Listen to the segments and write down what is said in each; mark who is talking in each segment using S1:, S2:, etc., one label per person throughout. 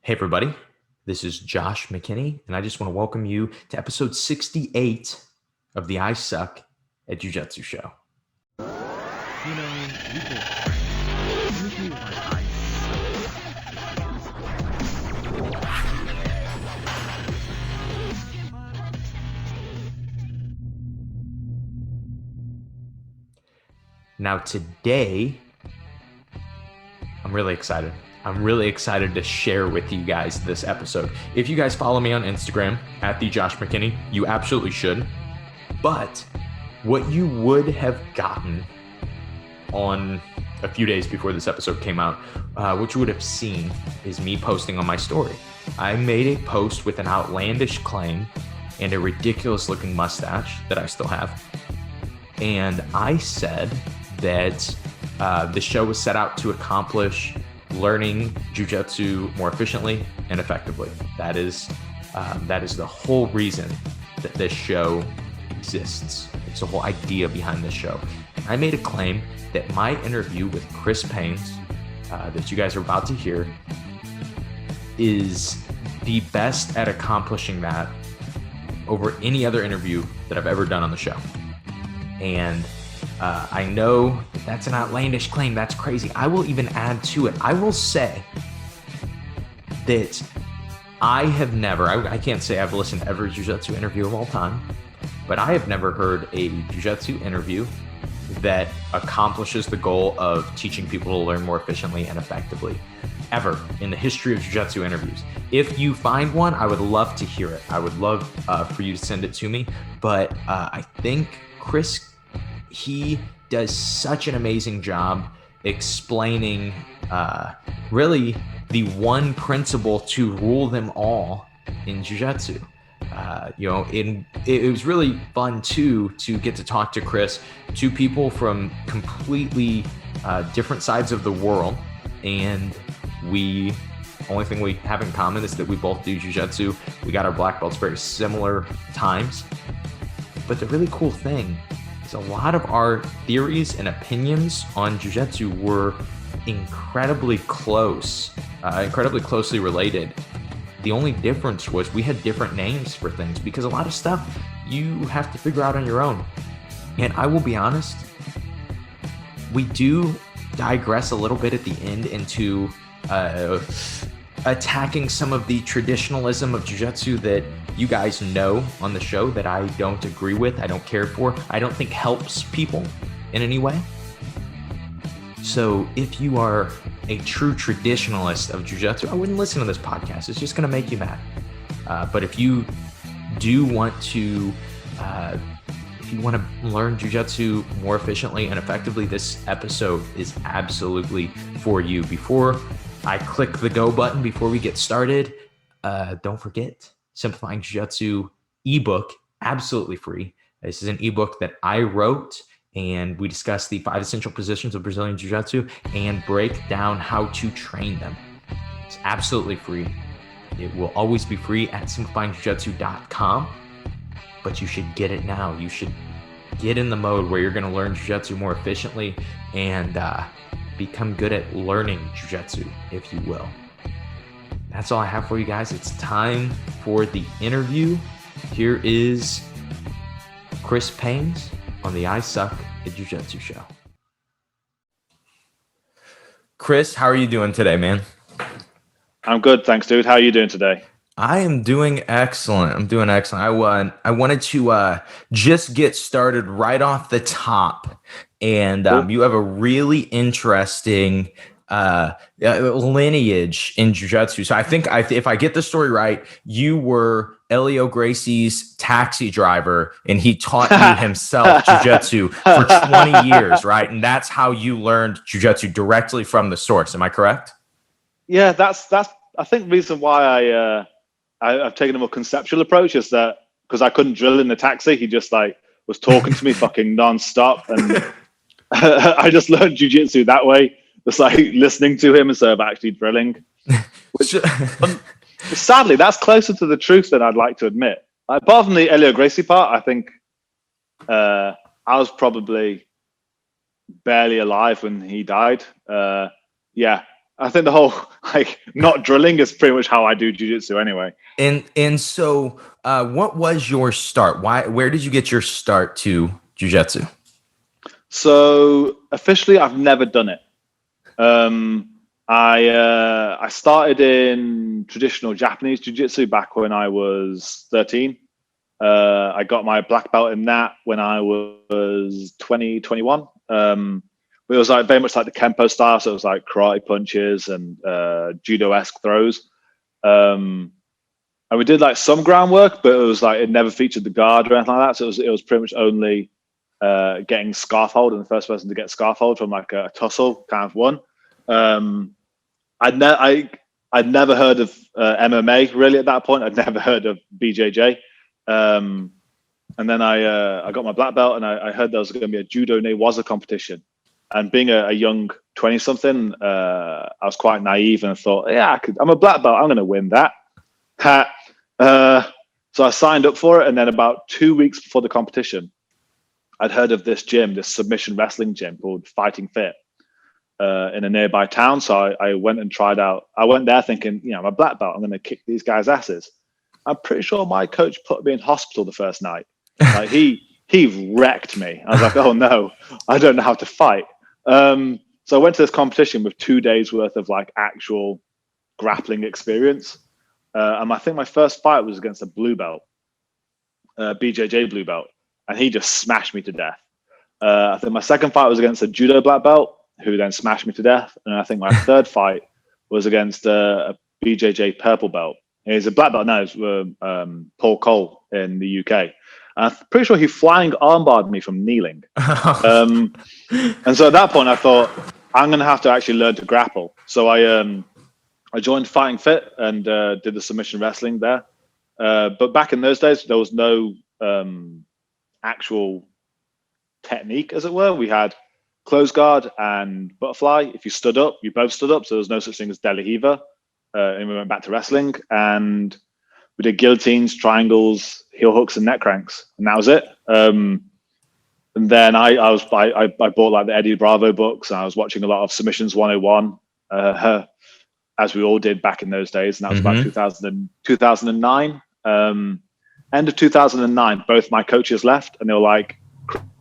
S1: Hey, everybody. This is Josh McKinney, and I just want to welcome you to episode 68 of the I Suck at Jiu-Jitsu show. Now, today, I'm really excited. I'm really excited to share with you guys this episode. If you guys follow me on Instagram at the Josh McKinney, you absolutely should. But what you would have gotten on a few days before this episode came out, what you would have seen is me posting on my story. I made a post with an outlandish claim and a ridiculous looking mustache that I still have. And I said that the show was set out to accomplish learning jiu-jitsu more efficiently and effectively. That is the whole reason that this show exists. It's the whole idea behind this show. I made a claim that my interview with Chris Paines, that you guys are about to hear, is the best at accomplishing that over any other interview that I've ever done on the show. And I know that's an outlandish claim. That's crazy. I will even add to it. I will say that I have never, I can't say I've listened to every jiu-jitsu interview of all time, but I have never heard a jiu-jitsu interview that accomplishes the goal of teaching people to learn more efficiently and effectively ever in the history of jiu-jitsu interviews. If you find one, I would love to hear it. I would love for you to send it to me. But I think Chris, he does such an amazing job explaining really the one principle to rule them all in jiu-jitsu. It was really fun too to get to talk to Chris, two people from completely different sides of the world, and only thing we have in common is that we both do jiu-jitsu. We got our black belts very similar times, but the really cool thing is a lot of our theories and opinions on jiu-jitsu were incredibly closely related. The only difference was we had different names for things, because a lot of stuff you have to figure out on your own. And I will be honest, we do digress a little bit at the end into attacking some of the traditionalism of jiu-jitsu that you guys know on the show that I don't agree with, I don't care for, I don't think helps people in any way. So if you are a true traditionalist of jiu-jitsu, I wouldn't listen to this podcast. It's just going to make you mad. But if you do want to, learn jiu-jitsu more efficiently and effectively, this episode is absolutely for you. Before I click the go button, before we get started, don't forget, Simplifying Jiu-Jitsu ebook, absolutely free. This is an ebook that I wrote, and we discuss the 5 essential positions of Brazilian Jiu-Jitsu and break down how to train them. It's absolutely free. It will always be free at simplifyingjiujitsu.com, but you should get it now. You should get in the mode where you're going to learn Jiu-Jitsu more efficiently and become good at learning Jiu-Jitsu, if you will. That's all I have for you guys. It's time for the interview. Here is Chris Paines on the I Suck at Jiu-Jitsu show. Chris, how are you doing today, man?
S2: I'm good, thanks, dude. How are you doing today?
S1: I am doing excellent. I wanted to just get started right off the top. And
S2: Cool.
S1: You have a really interesting lineage in jiu-jitsu. So I think if I get the story right, you were Elio Gracie's taxi driver, and he taught you himself jiu-jitsu for 20 years, right? And that's how you learned jiu-jitsu directly from the source. Am I correct?
S2: Yeah, that's I think the reason why I've taken a more conceptual approach is that because I couldn't drill in the taxi, he just was talking to me fucking nonstop, and I just learned jiu-jitsu that way. Just listening to him instead of actually drilling. Which, sadly, that's closer to the truth than I'd like to admit. Apart from the Elio Gracie part, I think I was probably barely alive when he died. Yeah, I think the whole like not drilling is pretty much how I do jiu-jitsu anyway.
S1: And so, what was your start? Where did you get your start to jiu-jitsu?
S2: So officially, I've never done it. I started in traditional Japanese jiu-jitsu back when I was 13. I got my black belt in that when I was 20, 21. It was like very much like the Kempo style, so it was like karate punches and judo-esque throws. And we did like some groundwork, but it was like it never featured the guard or anything like that. So it was pretty much only getting scarf hold, and the first person to get scarf hold from like a tussle kind of won. I'd never heard of MMA really at that point. I'd never heard of BJJ. And then I got my black belt, and I heard there was going to be a judo newaza competition. And being a young 20-something, I was quite naive and I thought, yeah, I'm a black belt. I'm going to win that. So I signed up for it. And then about 2 weeks before the competition, I'd heard of this gym, this submission wrestling gym called Fighting Fit in a nearby town. So I went and tried out. I went there thinking, I'm a black belt. I'm going to kick these guys' asses. I'm pretty sure my coach put me in hospital the first night. Like he wrecked me. I was like, oh no, I don't know how to fight. So I went to this competition with 2 days worth of like actual grappling experience. And I think my first fight was against a blue belt, BJJ blue belt, and he just smashed me to death. I think my second fight was against a judo black belt, who then smashed me to death. And I think my third fight was against a BJJ purple belt. He's a black belt now, it's Paul Cole in the UK. I'm pretty sure he flying armbarred me from kneeling. And so at that point, I thought, I'm going to have to actually learn to grapple. So I joined Fighting Fit and did the submission wrestling there. But back in those days, there was no actual technique, as it were. We had close guard and butterfly. If you stood up, you both stood up. So there was no such thing as De La Riva. And we went back to wrestling, and we did guillotines, triangles, heel hooks, and neck cranks, and that was it. And then I bought like the Eddie Bravo books, and I was watching a lot of Submissions 101, as we all did back in those days, and that was about 2009. End of 2009, both my coaches left, and they were like,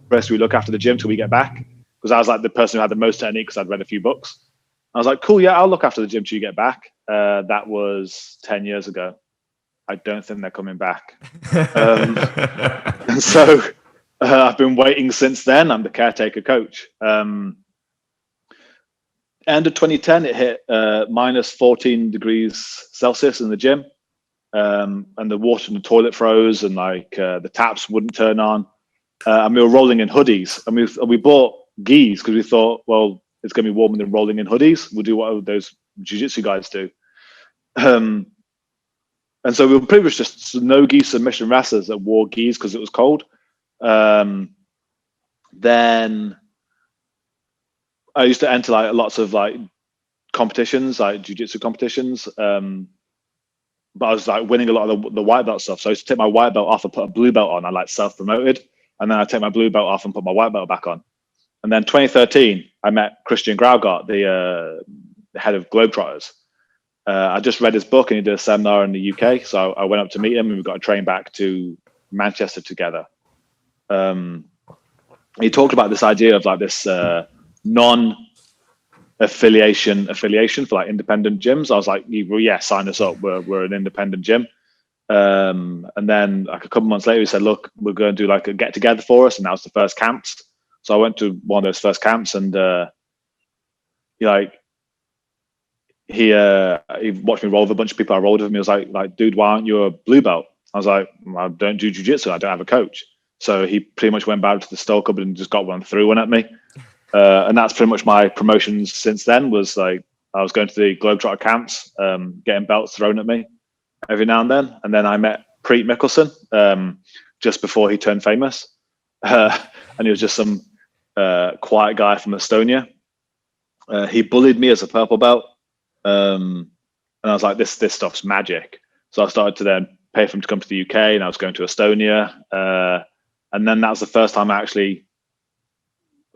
S2: Chris, we look after the gym till we get back? Because I was like the person who had the most technique because I'd read a few books. I was like, cool, yeah, I'll look after the gym till you get back. That was 10 years ago. I don't think they're coming back. And so I've been waiting since then. I'm the caretaker coach. End of 2010, it hit minus 14 degrees Celsius in the gym. And the water in the toilet froze, and like the taps wouldn't turn on. And we were rolling in hoodies. And we bought gis because we thought, well, it's going to be warmer than rolling in hoodies. We'll do what those jiu-jitsu guys do. And so we were pretty much just no-gi submission wrestlers that wore gis because it was cold. Then I used to enter like lots of like competitions, like jiu-jitsu competitions. But I was like winning a lot of the white belt stuff. So I used to take my white belt off and put a blue belt on. I like self-promoted. And then I take my blue belt off and put my white belt back on. And then 2013, I met Christian Graugart, the head of Globetrotters. I just read his book, and he did a seminar in the UK. So I went up to meet him, and we got a train back to Manchester together. He talked about this idea of like this non-affiliation for like independent gyms. I was like, yeah, sign us up. We're an independent gym. And then like a couple months later, he said, look, we're going to do like a get together for us. And that was the first camps. So I went to one of those first camps, and he watched me roll with a bunch of people I rolled with him. He was like, dude, why aren't you a blue belt? I was like, I don't do jiu-jitsu. I don't have a coach. So he pretty much went back to the stall cupboard and just got one, threw one at me. And that's pretty much my promotions since then. Was like I was going to the Globetrotter camps, getting belts thrown at me every now and then. And then I met Preet Mickelson just before he turned famous. And he was just some quiet guy from Estonia. He bullied me as a purple belt. And I was like, this stuff's magic. So I started to then pay for him to come to the UK, and I was going to Estonia. And then that was the first time I actually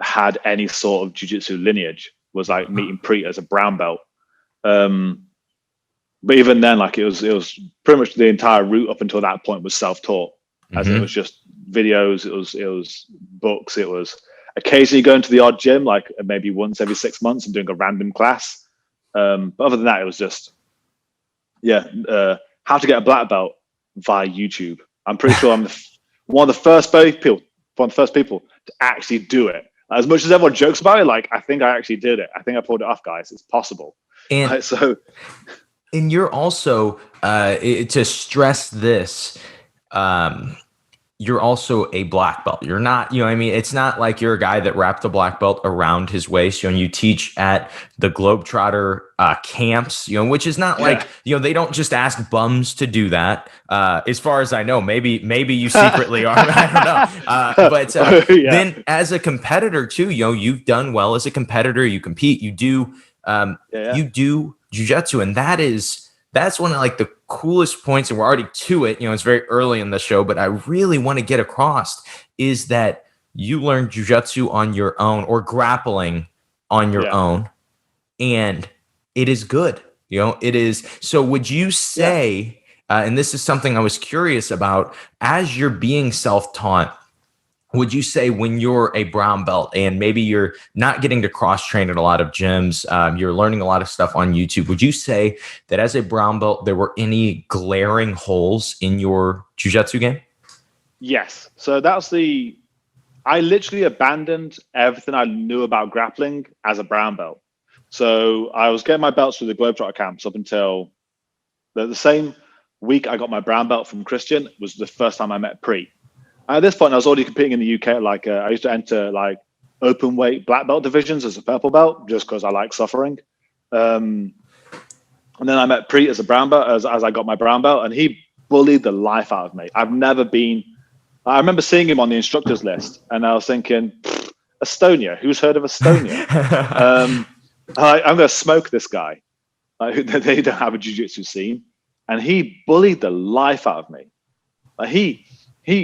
S2: had any sort of jiu-jitsu lineage, was like meeting Preet as a brown belt. But even then, like it was pretty much the entire route up until that point was self-taught, as it was just videos, it was books, it was occasionally going to the odd gym, like maybe once every 6 months and doing a random class. But other than that, it was just how to get a black belt via YouTube. I'm pretty sure I'm one of the first people to actually do it. As much as everyone jokes about it, like I think I actually did it. I think I pulled it off, guys. It's possible.
S1: And
S2: right, so.
S1: And you're also, to stress this, you're also a black belt. You're not, you know what I mean? It's not like you're a guy that wrapped the black belt around his waist. You know, you teach at the Globetrotter camps, you know, which is not like, you know, they don't just ask bums to do that. As far as I know, maybe you secretly are. I don't know. But then as a competitor too, you know, you've done well as a competitor. You compete, you do jiu-jitsu, and that's one of like the coolest points, and we're already to it, you know, it's very early in the show, but I really want to get across is that you learned jiu-jitsu on your own, or grappling on your own, and it is good, you know, it is. So would you say, and this is something I was curious about, as you're being self-taught, would you say when you're a brown belt and maybe you're not getting to cross-train at a lot of gyms, you're learning a lot of stuff on YouTube, would you say that as a brown belt, there were any glaring holes in your jiu-jitsu game?
S2: Yes. So I literally abandoned everything I knew about grappling as a brown belt. So I was getting my belts through the Globetrotter camps up until the same week I got my brown belt from Christian was the first time I met Preet. At this point, I was already competing in the UK. Like I used to enter like open weight black belt divisions as a purple belt, just because I like suffering. And then I met Preet as a brown belt as I got my brown belt, and he bullied the life out of me. I remember seeing him on the instructors list, and I was thinking, Estonia, who's heard of Estonia? I'm going to smoke this guy. They don't have a jiu-jitsu scene, and he bullied the life out of me. Like he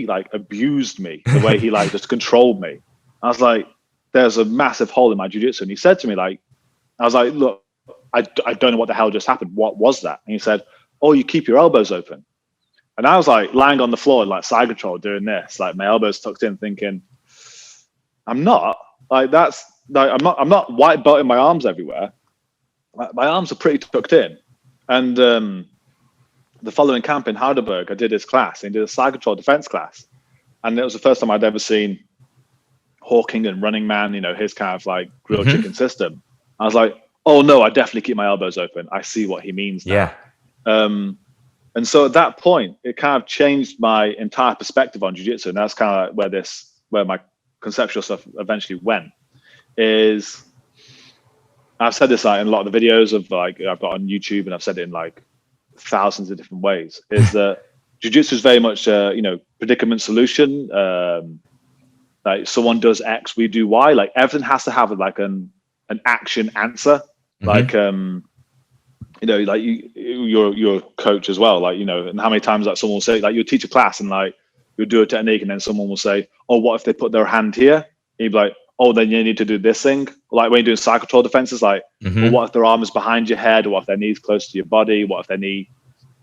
S2: like abused me the way he like just controlled me. I was like, there's a massive hole in my jiu-jitsu. And he said to me, like, I was like, look, I don't know what the hell just happened. What was that? And he said, oh, you keep your elbows open. And I was like lying on the floor, like side control doing this, like my elbows tucked in, thinking, I'm not like, I'm not white belting my arms everywhere. My arms are pretty tucked in. And, the following camp in Heidelberg, I did his class, and he did a side control defense class. And it was the first time I'd ever seen Hawking and Running Man, you know, his kind of like grilled chicken system. I was like, oh no, I definitely keep my elbows open. I see what he means now. And so at that point, it kind of changed my entire perspective on jiu-jitsu. And that's kind of where my conceptual stuff eventually went. Is I've said this like in a lot of the videos of like I've got on YouTube, and I've said it in like thousands of different ways, is that jiu-jitsu is very much you know, predicament solution. Like someone does X, we do Y. Like everything has to have like an action answer. Like you know, like you're a coach as well, like, you know, and how many times like someone will say, like, you'll teach a class and like you'll do a technique, and then someone will say, oh, what if they put their hand here? And you'd be like, oh, then you need to do this thing. Like when you're doing side control defenses, like, well, what if their arm is behind your head? Or what if their knee's close to your body? What if their knee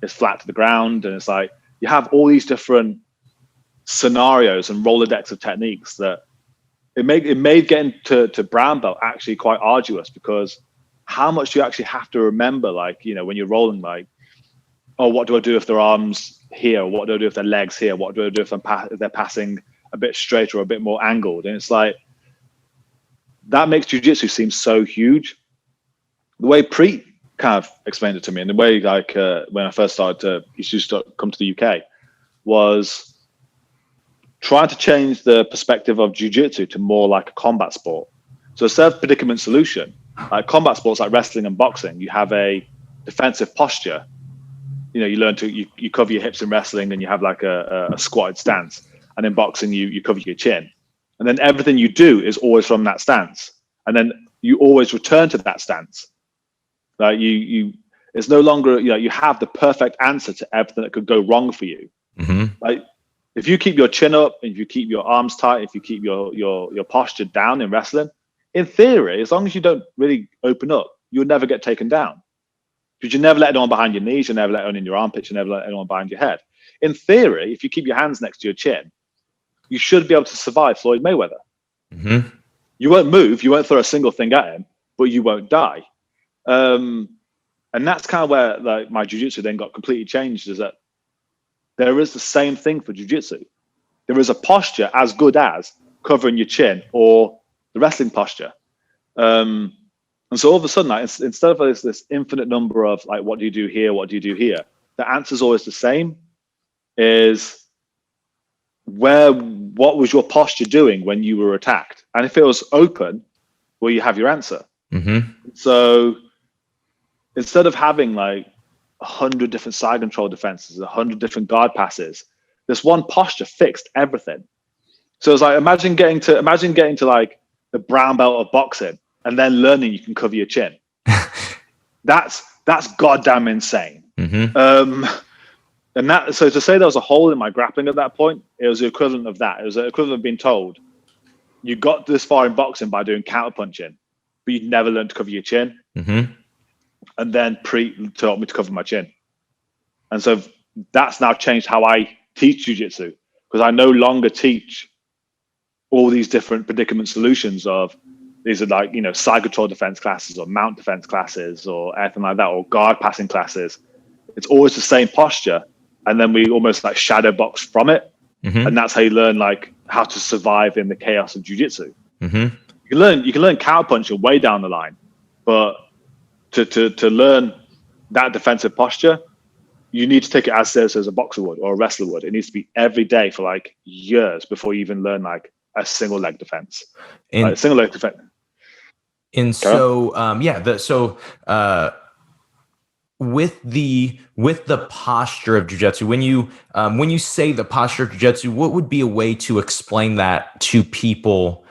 S2: is flat to the ground? And it's like, you have all these different scenarios and Rolodex of techniques that it made getting to brown belt actually quite arduous, because how much do you actually have to remember? Like, you know, when you're rolling, like, oh, what do I do if their arms here? What do I do if their legs here? What do I do if they're passing a bit straighter or a bit more angled? And it's like, that makes jiu-jitsu seem so huge. The way Preet kind of explained it to me, and the way like when I first started he used to come to the UK, was trying to change the perspective of jiu-jitsu to more like a combat sport. So instead of predicament solution, like combat sports like wrestling and boxing, you have a defensive posture. You know, you learn to you cover your hips in wrestling, and you have like a squatted stance, and in boxing you cover your chin. And then everything you do is always from that stance. And then you always return to that stance. Like it's no longer, you know, you have the perfect answer to everything that could go wrong for you. Like if you keep your chin up, and if you keep your arms tight, if you keep your posture down in wrestling, in theory, as long as you don't really open up, you'll never get taken down. Because you never let anyone behind your knees, you never let anyone in your armpits, you never let anyone behind your head. In theory, if you keep your hands next to your chin, you should be able to survive Floyd Mayweather.
S1: Mm-hmm.
S2: You won't move, you won't throw a single thing at him, but you won't die. And that's kind of where like my jiu-jitsu then got completely changed, is that there is the same thing for jiu-jitsu. There is a posture as good as covering your chin or the wrestling posture. And so all of a sudden, like, instead of this infinite number of like, what do you do here? What do you do here? The answer is always the same, is what was your posture doing when you were attacked? And if it was open, well, you have your answer.
S1: Mm-hmm.
S2: So instead of having like 100 different side control defenses, 100 different guard passes, this one posture fixed everything. So it's like, imagine getting to like the brown belt of boxing and then learning you can cover your chin. That's goddamn insane.
S1: Mm-hmm.
S2: And that, so to say there was a hole in my grappling at that point, it was the equivalent of that. It was the equivalent of being told you got this far in boxing by doing counterpunching, but you never learned to cover your chin.
S1: Mm-hmm.
S2: And then taught me to cover my chin. And so that's now changed how I teach jiu-jitsu, because I no longer teach all these different predicament solutions of these are like, you know, side control defense classes or mount defense classes or anything like that, or guard passing classes. It's always the same posture. And then we almost like shadow box from it.
S1: Mm-hmm.
S2: And that's how you learn like how to survive in the chaos of jiu-jitsu.
S1: Mm-hmm.
S2: You can learn counterpunching way down the line, but to learn that defensive posture, you need to take it as serious as a boxer would or a wrestler would. It needs to be every day for like years before you even learn like a single leg defense.
S1: And
S2: like, single leg defense.
S1: And so, with the posture of jiu-jitsu, when you say the posture of jiu-jitsu, what would be a way to explain that to people,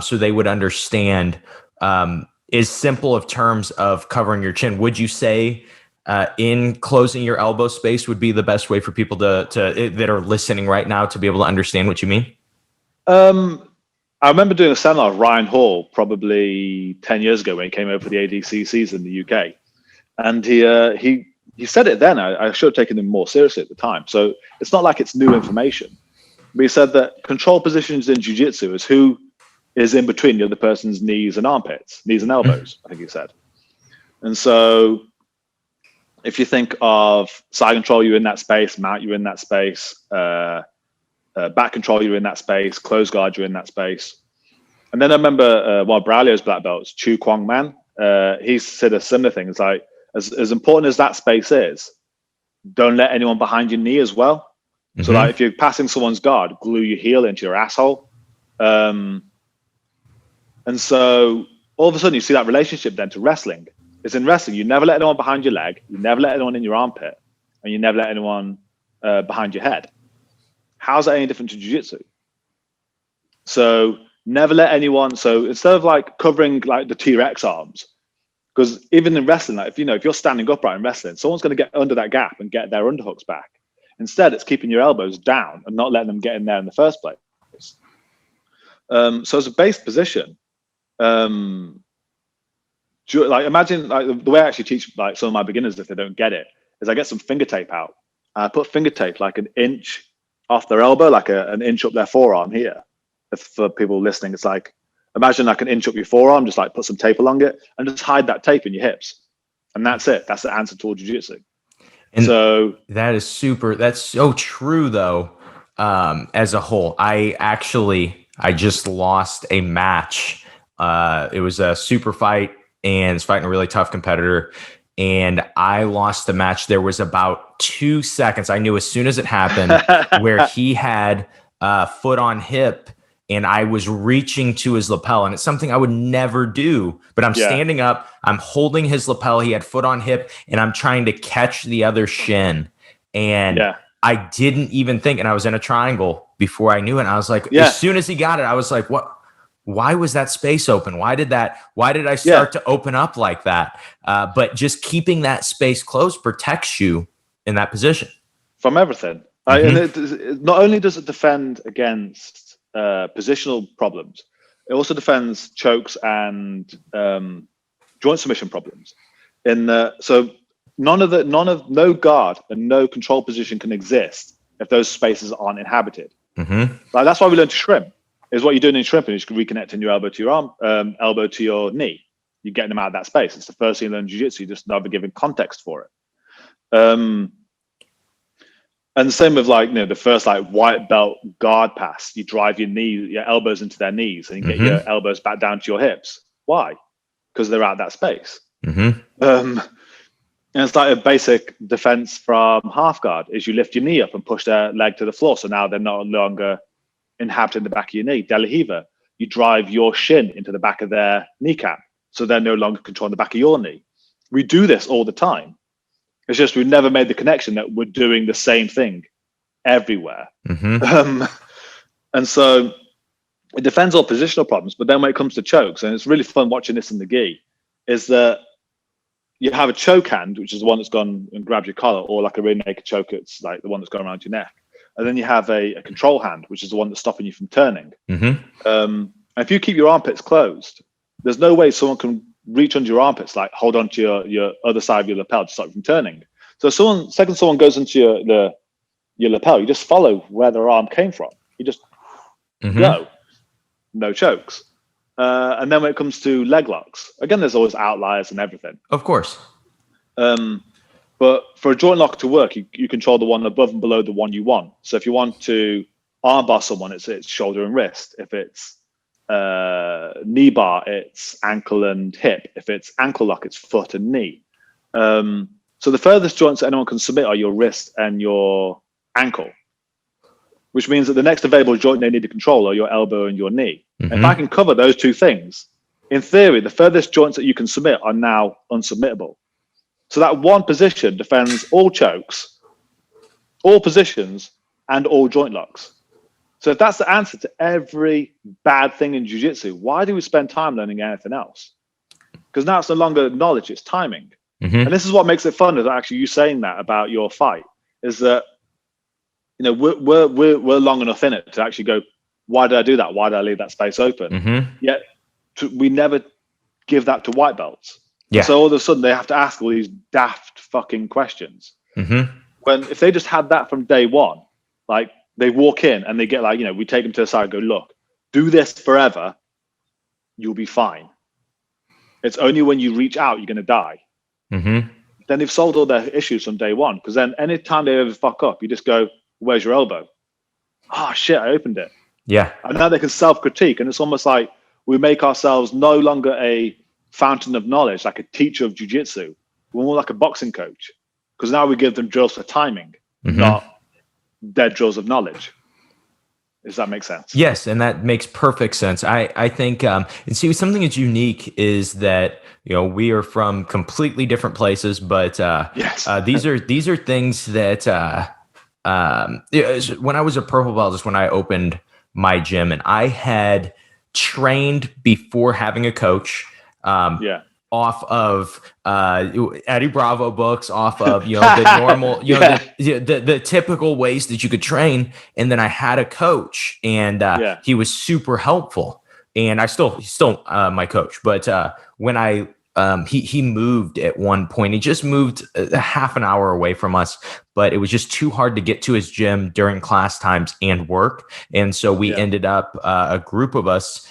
S1: so they would understand, is simple of terms of covering your chin? Would you say, in closing your elbow space would be the best way for people to that are listening right now to be able to understand what you mean?
S2: I remember doing a seminar with Ryan Hall probably 10 years ago when he came over for the ADCCs in the UK. And he said it then. I should have taken him more seriously at the time. So it's not like it's new information. But he said that control positions in jiu-jitsu is who is in between the other person's knees and armpits, knees and elbows, I think he said. And so if you think of side control, you're in that space, mount, you're in that space, back control, you're in that space, close guard, you're in that space. And then I remember one of Braulio's black belts, Chu Kwong Man, he said a similar thing. It's like, as important as that space is, don't let anyone behind your knee as well. Mm-hmm. So like if you're passing someone's guard, glue your heel into your asshole. And so all of a sudden you see that relationship then to wrestling. It's in wrestling, you never let anyone behind your leg, you never let anyone in your armpit, and you never let anyone behind your head. How's that any different to jiu-jitsu? So never let anyone, so instead of like covering like the T-Rex arms, because even in wrestling, like if you're standing upright in wrestling, someone's going to get under that gap and get their underhooks back. Instead, it's keeping your elbows down and not letting them get in there in the first place. So as a base position, like imagine like the way I actually teach like some of my beginners if they don't get it is I get some finger tape out. I put finger tape like an inch off their elbow, like an inch up their forearm here. If for people listening, it's like imagine like an inch up your forearm, just like put some tape along it and just hide that tape in your hips, and that's it. That's the answer to jiu-jitsu. And so that's so true though.
S1: As a whole, I just lost a match. It was a super fight and it's fighting a really tough competitor. And I lost the match. There was about 2 seconds. I knew as soon as it happened where he had foot on hip and I was reaching to his lapel, and it's something I would never do, but I'm standing up, I'm holding his lapel. He had foot on hip and I'm trying to catch the other shin. And I didn't even think, and I was in a triangle before I knew it. And I was like, as soon as he got it, I was like, what? Why was that space open? Why did I start to open up like that? But just keeping that space closed protects you in that position.
S2: From everything. Mm-hmm. And not only does it defend against positional problems, it also defends chokes and joint submission problems. So no guard and no control position can exist if those spaces aren't inhabited.
S1: Mm-hmm.
S2: Like that's why we learn to shrimp. Is what you're doing in shrimping is reconnecting your elbow to your arm, elbow to your knee. You're getting them out of that space. It's the first thing you learn in jiu-jitsu. You just never giving context for it. And the same with like, the first like white belt guard pass. You drive your elbows into their knees, and you get your elbows back down to your hips. Why? Because they're out of that space. And it's like a basic defense from half guard is you lift your knee up and push their leg to the floor. So now they're no longer inhabiting the back of your knee. De La Riva, you drive your shin into the back of their kneecap. So they're no longer controlling the back of your knee. We do this all the time. It's just we've never made the connection that we're doing the same thing everywhere. And so it defends all positional problems. But then when it comes to chokes, and it's really fun watching this in the gi, is that you have a choke hand, which is the one that's gone and grabbed your collar, or like a rear naked choke, it's like the one that's gone around your neck. And then you have a control hand, which is the one that's stopping you from turning. And if you keep your armpits closed, there's no way someone can reach under your armpits, like hold on to your other side of your lapel to stop you from turning. So someone goes into your lapel, you just follow where their arm came from. You just go. No chokes. And then when it comes to leg locks, again, there's always outliers and everything.
S1: Of course.
S2: But for a joint lock to work, you control the one above and below the one you want. So if you want to armbar someone, it's shoulder and wrist. If it's knee bar, it's ankle and hip. If it's ankle lock, it's foot and knee. So the furthest joints that anyone can submit are your wrist and your ankle, which means that the next available joint they need to control are your elbow and your knee. And if I can cover those two things, in theory, the furthest joints that you can submit are now unsubmittable. So that one position defends all chokes, all positions, and all joint locks. So if that's the answer to every bad thing in jiu-jitsu, why do we spend time learning anything else? Because now it's no longer knowledge, it's timing. And this is what makes it fun, is actually you saying that about your fight, is that we're long enough in it to actually go, why did I do that? Why did I leave that space open? Yet we never give that to white belts. So all of a sudden they have to ask all these daft fucking questions. When if they just had that from day one, like they walk in and they get like, we take them to the side and go, look, do this forever, you'll be fine. It's only when you reach out, you're going to die. Then they've solved all their issues from day one. Because then anytime they ever fuck up, you just go, where's your elbow? Oh shit, I opened it. And now they can self-critique. And it's almost like we make ourselves no longer a fountain of knowledge, like a teacher of jiu-jitsu. We're more like a boxing coach. Because now we give them drills for timing, not dead drills of knowledge. Does that make sense?
S1: Yes, and that makes perfect sense. I think, and see, something that's unique is that we are from completely different places, but these are things that when I was a purple belt is when I opened my gym, and I had trained before having a coach. Off of Eddie Bravo books, off of the normal, the typical ways that you could train, and then I had a coach, and he was super helpful, and he's still my coach. But when he moved at one point, he just moved a half an hour away from us, but it was just too hard to get to his gym during class times and work, and so we ended up a group of us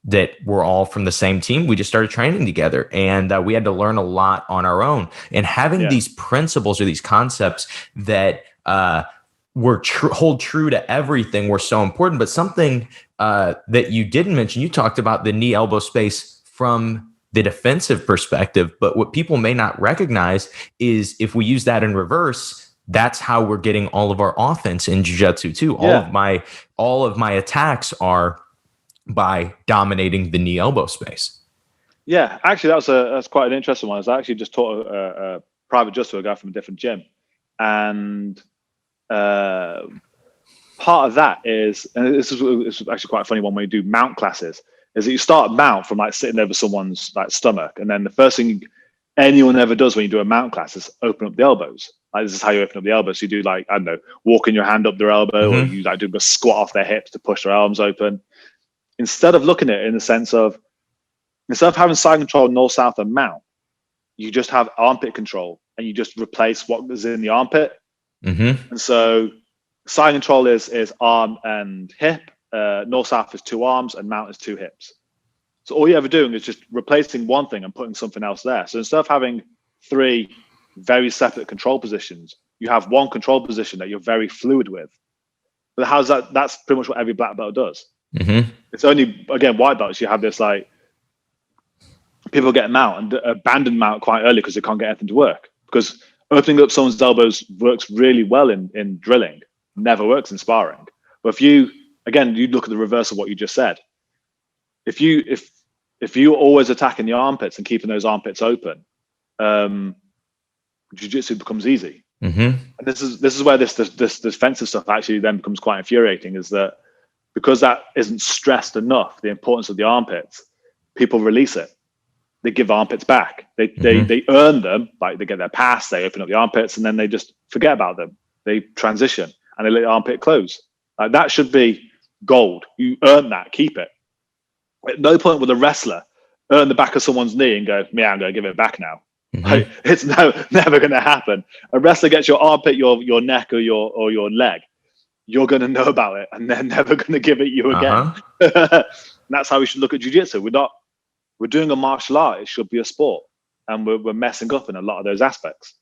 S1: that were all from the same team. We just started training together, and we had to learn a lot on our own. And having these principles or these concepts that hold true to everything were so important. But something that you didn't mention, you talked about the knee elbow space from the defensive perspective. But what people may not recognize is if we use that in reverse, that's how we're getting all of our offense in jiu-jitsu too. All of my attacks are by dominating the knee elbow space.
S2: Yeah, actually, that's quite an interesting one. I actually just taught a private just to a guy from a different gym, and part of that is, and this is actually quite a funny one when you do mount classes, is that you start mount from like sitting over someone's like stomach, and then the first thing anyone ever does when you do a mount class is open up the elbows. Like this is how you open up the elbows. So you do like, I don't know, walking your hand up their elbow, or you like do a squat off their hips to push their arms open. Instead of looking at it in the sense of, instead of having side control, north, south, and mount, you just have armpit control and you just replace what was in the armpit.
S1: Mm-hmm.
S2: And so side control is arm and hip. North-south is 2 arms and mount is 2 hips. So all you're ever doing is just replacing one thing and putting something else there. So instead of having 3 very separate control positions, you have one control position that you're very fluid with. But how's that? That's pretty much what every black belt does.
S1: Mm-hmm.
S2: It's only, again, white belts, you have this like, people get mount and abandon mount quite early because they can't get anything to work. Because opening up someone's elbows works really well in drilling, never works in sparring. But if you look at the reverse of what you just said. If you're always attacking the armpits and keeping those armpits open, jiu-jitsu becomes easy.
S1: Mm-hmm.
S2: And this is where this defensive stuff actually then becomes quite infuriating, is that because that isn't stressed enough, the importance of the armpits, people release it. They give armpits back. They earn them, like they get their pass, they open up the armpits, and then they just forget about them. They transition and they let the armpit close. Like that should be gold. You earn that, keep it. At no point will a wrestler earn the back of someone's knee and go, "Yeah, I'm going to give it back now."
S1: Mm-hmm.
S2: Like, it's never going to happen. A wrestler gets your armpit, your neck, or your leg. You're going to know about it, and they're never going to give it you again. And that's how we should look at jiu-jitsu. We're doing a martial art. It should be a sport, and we're messing up in a lot of those aspects.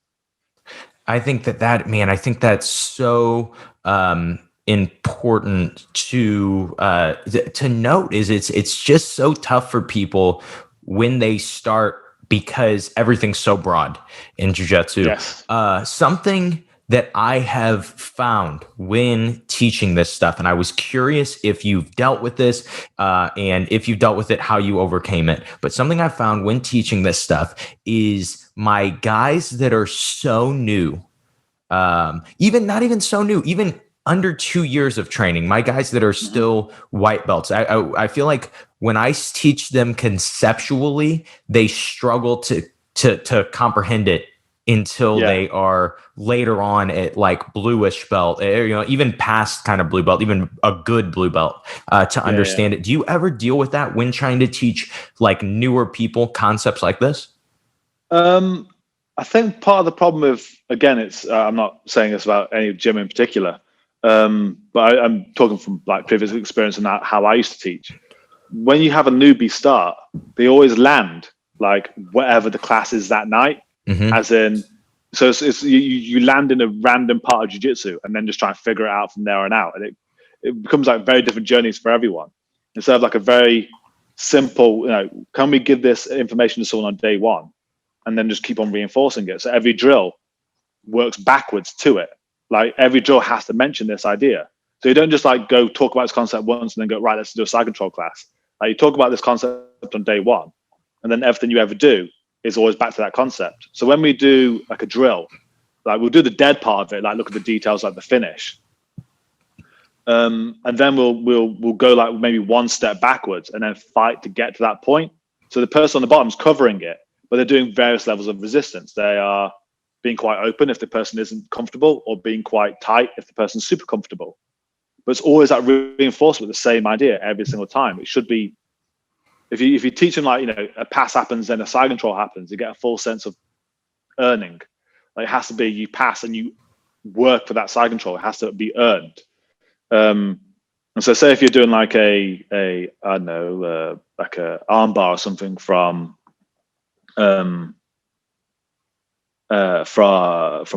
S1: I think I think that's so important to note. Is it's just so tough for people when they start, because everything's so broad in jiu-jitsu.
S2: Yes.
S1: Something that I have found when teaching this stuff, and I was curious if you've dealt with this, and if you've dealt with it, how you overcame it. But something I found when teaching this stuff is my guys that are so new, even not even so new, even under 2 years of training, my guys that are still white belts, I feel like when I teach them conceptually, they struggle to comprehend it until they are later on at like bluish belt, even past kind of blue belt, even a good blue belt, to understand it. Do you ever deal with that when trying to teach like newer people concepts like this?
S2: I think part of the problem with, again, it's I'm not saying this about any gym in particular, but I'm talking from like previous experience and how I used to teach. When you have a newbie start, they always land like whatever the class is that night. Mm-hmm. As in, so it's you land in a random part of jiu-jitsu and then just try and figure it out from there on out. And it becomes like very different journeys for everyone. Instead of like a very simple, can we give this information to someone on day one and then just keep on reinforcing it? So every drill works backwards to it. Like every drill has to mention this idea. So you don't just like go talk about this concept once and then go, right, let's do a side control class. Like you talk about this concept on day one, and then everything you ever do is always back to that concept. So when we do like a drill, like we'll do the dead part of it, like look at the details, like the finish. And then we'll go like maybe one step backwards and then fight to get to that point. So the person on the bottom is covering it, but they're doing various levels of resistance. They are being quite open if the person isn't comfortable, or being quite tight if the person's super comfortable. But it's always that reinforcement, the same idea every single time. It should be, if you teach them like, a pass happens, then a side control happens, you get a full sense of earning. Like it has to be, you pass and you work for that side control. It has to be earned. And so say if you're doing like I don't know, like a arm bar or something from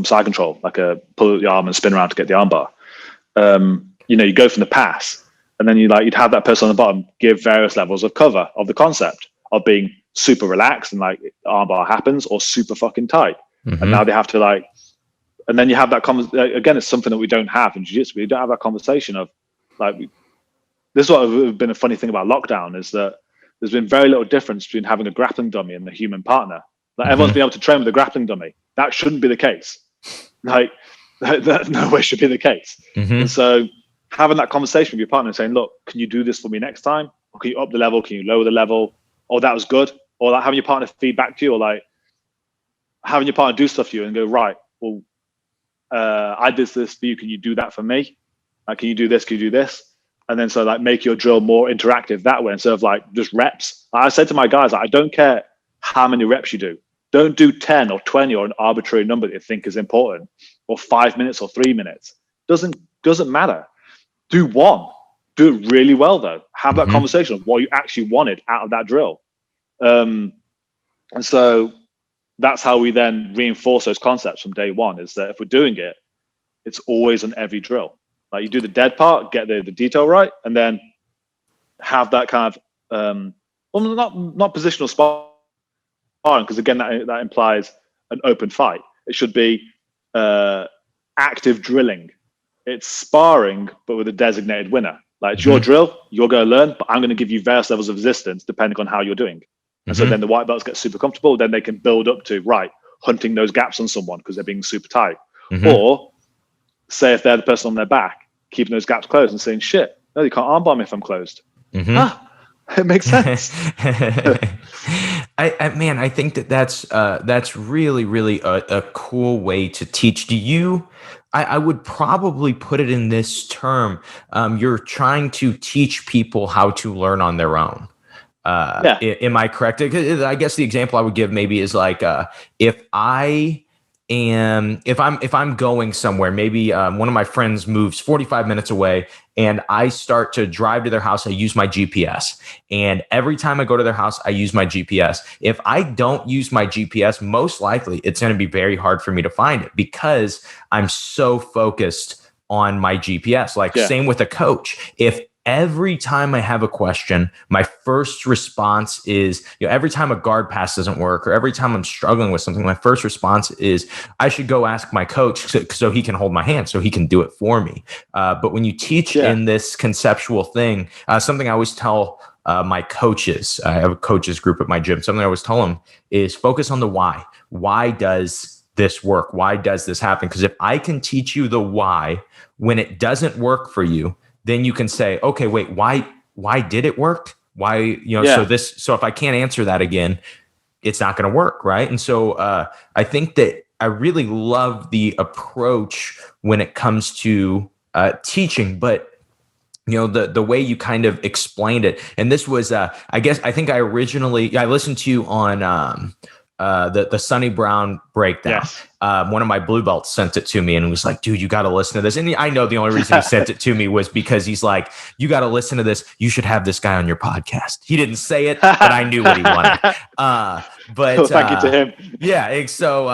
S2: side control, like a pull the arm and spin around to get the arm bar. You go from the pass, and then you'd have that person on the bottom give various levels of cover of the concept of being super relaxed and like the arm bar happens, or super fucking tight. Mm-hmm. And now they have to and then you have that again, it's something that we don't have in jiu-jitsu. We don't have that conversation of like, this is what has been a funny thing about lockdown, is that there's been very little difference between having a grappling dummy and the human partner. Like everyone's been able to train with a grappling dummy. That shouldn't be the case. Like that no way should be the case. Mm-hmm. And so having that conversation with your partner and saying, look, can you do this for me next time? Or can you up the level? Can you lower the level? Or that was good. Or like having your partner feed back to you, or like having your partner do stuff for you and go, right, well, I did this for you. Can you do that for me? Like, can you do this? Can you do this? And then so like make your drill more interactive that way, instead of like just reps. I said to my guys, I don't care how many reps you do. Don't do 10 or 20 or an arbitrary number that you think is important, or 5 minutes or 3 minutes. Doesn't matter. Do one. Do it really well though. Have that conversation of what you actually wanted out of that drill. And so that's how we then reinforce those concepts from day one, is that if we're doing it, it's always on every drill. Like you do the dead part, get the detail right, and then have that kind of, not positional sparring, because again, that implies an open fight. It should be active drilling. It's sparring, but with a designated winner. Like it's your drill, you're going to learn, but I'm going to give you various levels of resistance depending on how you're doing. And so then the white belts get super comfortable. Then they can build up to, hunting those gaps on someone because they're being super tight. Or say if they're the person on their back, keeping those gaps closed and saying, shit, no, you can't armbar me if I'm closed. It makes sense.
S1: I think that's really, really a cool way to teach. I would probably put it in this term. You're trying to teach people how to learn on their own. Am I correct? I guess the example I would give maybe is like, if I'm going somewhere, maybe one of my friends moves 45 minutes away and I start to drive to their house, I use my GPS. And every time I go to their house, I use my GPS. If I don't use my GPS, most likely it's going to be very hard for me to find it because I'm so focused on my GPS. Same with a coach. If every time I have a question, my first response is, every time a guard pass doesn't work or every time I'm struggling with something, my first response is I should go ask my coach so he can hold my hand, so he can do it for me. But when you teach in this conceptual thing, something I always tell my coaches, I have a coaches group at my gym, something I always tell them is focus on the why. Why does this work? Why does this happen? Because if I can teach you the why, when it doesn't work for you, then you can say, okay, wait, why did it work? Why, so if I can't answer that again, it's not going to work. Right. And so I think that I really love the approach when it comes to teaching, but the way you kind of explained it. And this was, I think I listened to you on the Sonny Brown breakdown.
S2: Yes.
S1: One of my blue belts sent it to me and was like, dude, you got to listen to this. And I know the only reason he sent it to me was because he's like, you got to listen to this. You should have this guy on your podcast. He didn't say it, but I knew what he wanted. But
S2: thank you to him.
S1: Yeah. So,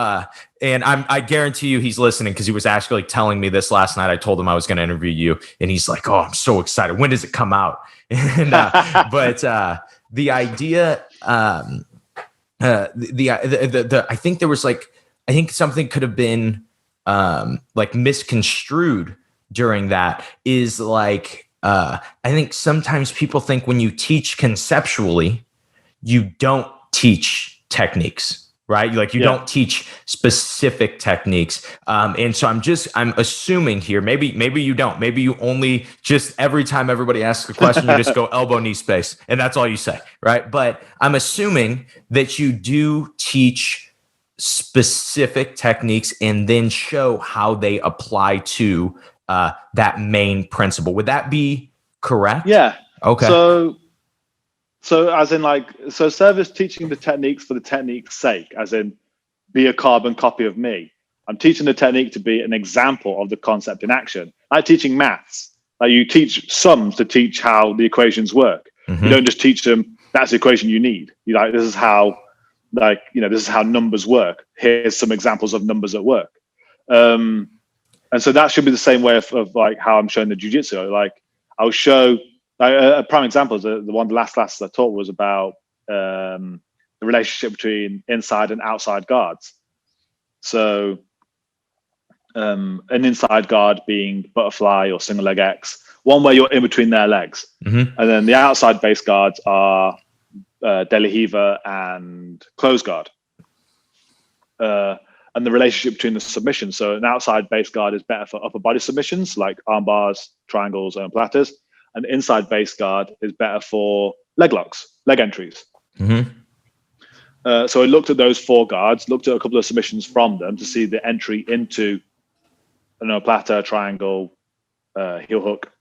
S1: and I guarantee you he's listening because he was actually telling me this last night. I told him I was going to interview you and he's like, oh, I'm so excited. When does it come out? And, but the idea, I think there was I think something could have been misconstrued during that is I think sometimes people think when you teach conceptually, you don't teach techniques, right? You don't teach specific techniques. And so I'm assuming here, maybe you don't, maybe you only just every time everybody asks a question, you just go elbow, knee, space, and that's all you say. Right. But I'm assuming that you do teach specific techniques and then show how they apply to that main principle. Would that be correct?
S2: Yeah.
S1: Okay.
S2: So as in service teaching the techniques for the technique's sake, as in be a carbon copy of me. I'm teaching the technique to be an example of the concept in action. Like teaching maths, you teach sums to teach how the equations work. You don't just teach them that's the equation you need. This is how this is how numbers work. Here's some examples of numbers at work. And so that should be the same way of how I'm showing the jiu-jitsu. I'll show a prime example is the last class I taught was about the relationship between inside and outside guards. So an inside guard being butterfly or single leg X, one where you're in between their legs. And then the outside base guards are De La Riva and close guard. And the relationship between the submissions. So an outside base guard is better for upper body submissions like arm bars, triangles, and platters. An inside base guard is better for leg locks, leg entries. So I looked at those four guards, looked at a couple of submissions from them to see the entry into platter, triangle, heel hook.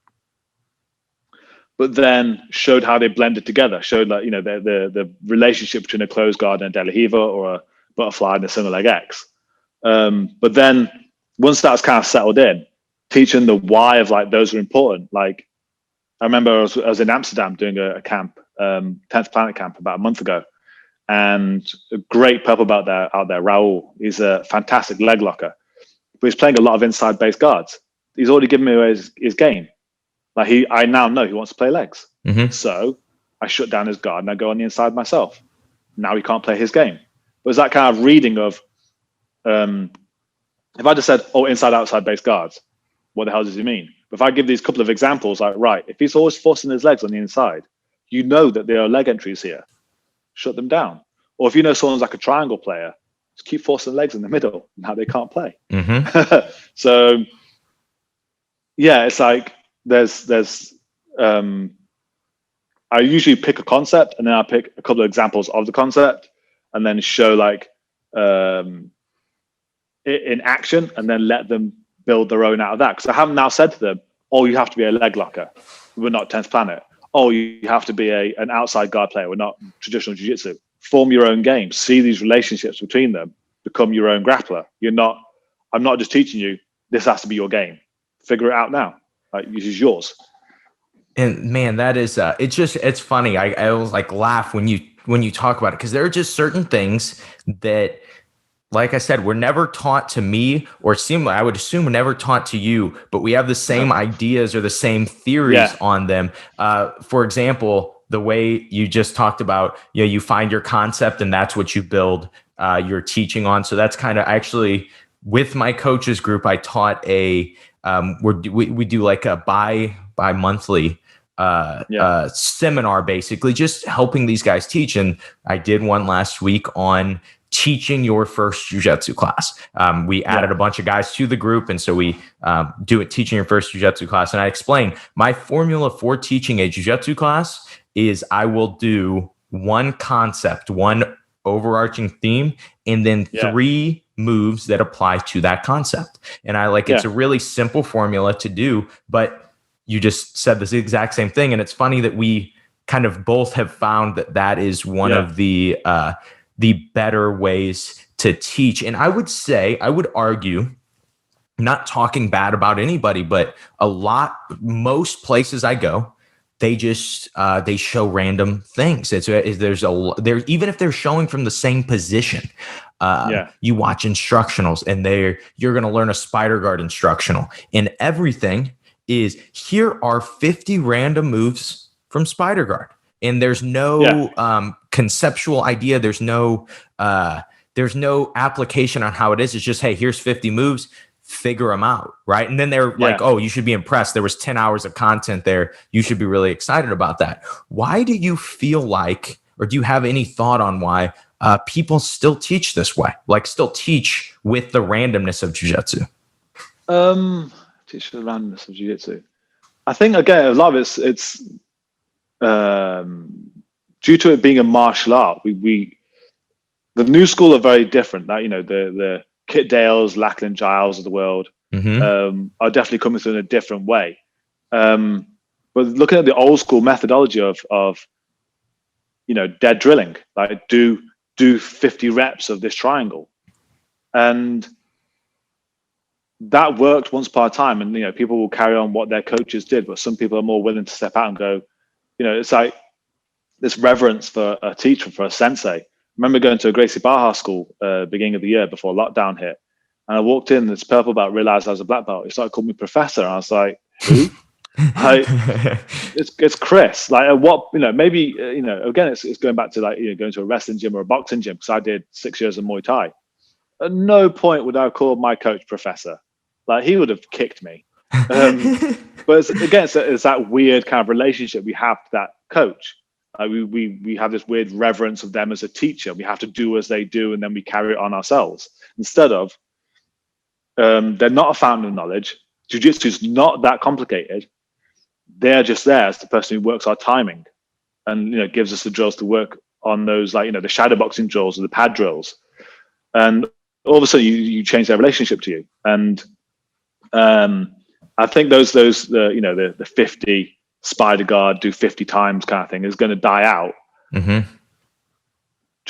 S2: But then showed how they blended together, showed the relationship between a closed guard and a De La Riva or butterfly and a single leg X. But then once that's kind of settled in, teaching the why of like those are important. Like I remember I was in Amsterdam doing a camp, 10th Planet camp about a month ago, and a great purple belt out there, Raul. He's a fantastic leg locker, but he's playing a lot of inside base guards. He's already given me away his game. Like I now know he wants to play legs. So I shut down his guard and I go on the inside myself. Now he can't play his game. But it's that kind of reading of, if I just said, oh, inside, outside base guards, what the hell does he mean? But if I give these couple of examples, like, right, if he's always forcing his legs on the inside, you know that there are leg entries here. Shut them down. Or if you know someone's like a triangle player, just keep forcing legs in the middle. Now they can't play. So, yeah, it's like there's I usually pick a concept and then I pick a couple of examples of the concept and then show like it in action and then let them build their own out of that. Because I haven't now said to them, oh, you have to be a leg locker. We're not 10th Planet. Oh, you have to be an outside guard player. We're not traditional jiu-jitsu. Form your own game. See these relationships between them. Become your own grappler. I'm not just teaching you, this has to be your game. Figure it out now. Like, this is yours.
S1: And man, that is it's funny. I always like laugh when you talk about it, because there are just certain things that, like I said, were never taught to me, or I would assume were never taught to you, but we have the same ideas or the same theories on them. For example, the way you just talked about, you find your concept and that's what you build your teaching on. So that's kind of actually with my coaches group, I taught we do like a bi-monthly seminar, basically just helping these guys teach. And I did one last week on teaching your first jiu-jitsu class. We added a bunch of guys to the group. And so we do it, teaching your first jiu-jitsu class. And I explained my formula for teaching a jiu-jitsu class is I will do one concept, one overarching theme, and then 3 moves that apply to that concept. And it's a really simple formula to do, but you just said this exact same thing. And it's funny that we kind of both have found that is one of the better ways to teach. And I would argue, not talking bad about anybody, but most places I go, they just they show random things. Even if they're showing from the same position, you watch instructionals and you're going to learn a spider guard instructional, and everything is, here are 50 random moves from spider guard. And there's no conceptual idea. There's no application on how it is. It's just, hey, here's 50 moves, figure them out, right? And then they're like, oh, you should be impressed. There was 10 hours of content there. You should be really excited about that. Why do you feel like, or do you have any thought on why people still teach this way? Like, still teach with the randomness of jiu-jitsu?
S2: Teach the randomness of jiu-jitsu. I think, again, a lot of it's due to it being a martial art. The new school are very different. That, the Kit Dales, Lachlan Giles of the world are definitely coming through in a different way. But looking at the old school methodology of dead drilling, like do 50 reps of this triangle, and that worked once upon a time, and people will carry on what their coaches did, but some people are more willing to step out and go, it's like this reverence for a teacher, for a sensei. I remember going to a Gracie Barra school beginning of the year before lockdown hit, and I walked in, this purple belt realized I was a black belt. He started calling me professor, and I was like, who? It's Chris. Like, what, maybe, again, it's going back to going to a wrestling gym or a boxing gym, because I did 6 years of Muay Thai. At no point would I have called my coach professor. Like, he would have kicked me. But it's that weird kind of relationship we have to that coach. We have this weird reverence of them as a teacher. We have to do as they do, and then we carry it on ourselves. Instead of, they're not a fountain of knowledge. Jiu-jitsu is not that complicated. They're just there as the person who works our timing, and gives us the drills to work on those, like the shadow boxing drills or the pad drills. And all of a sudden, you change their relationship to you. And I think the 50 spider guard, do 50 times kind of thing is going to die out.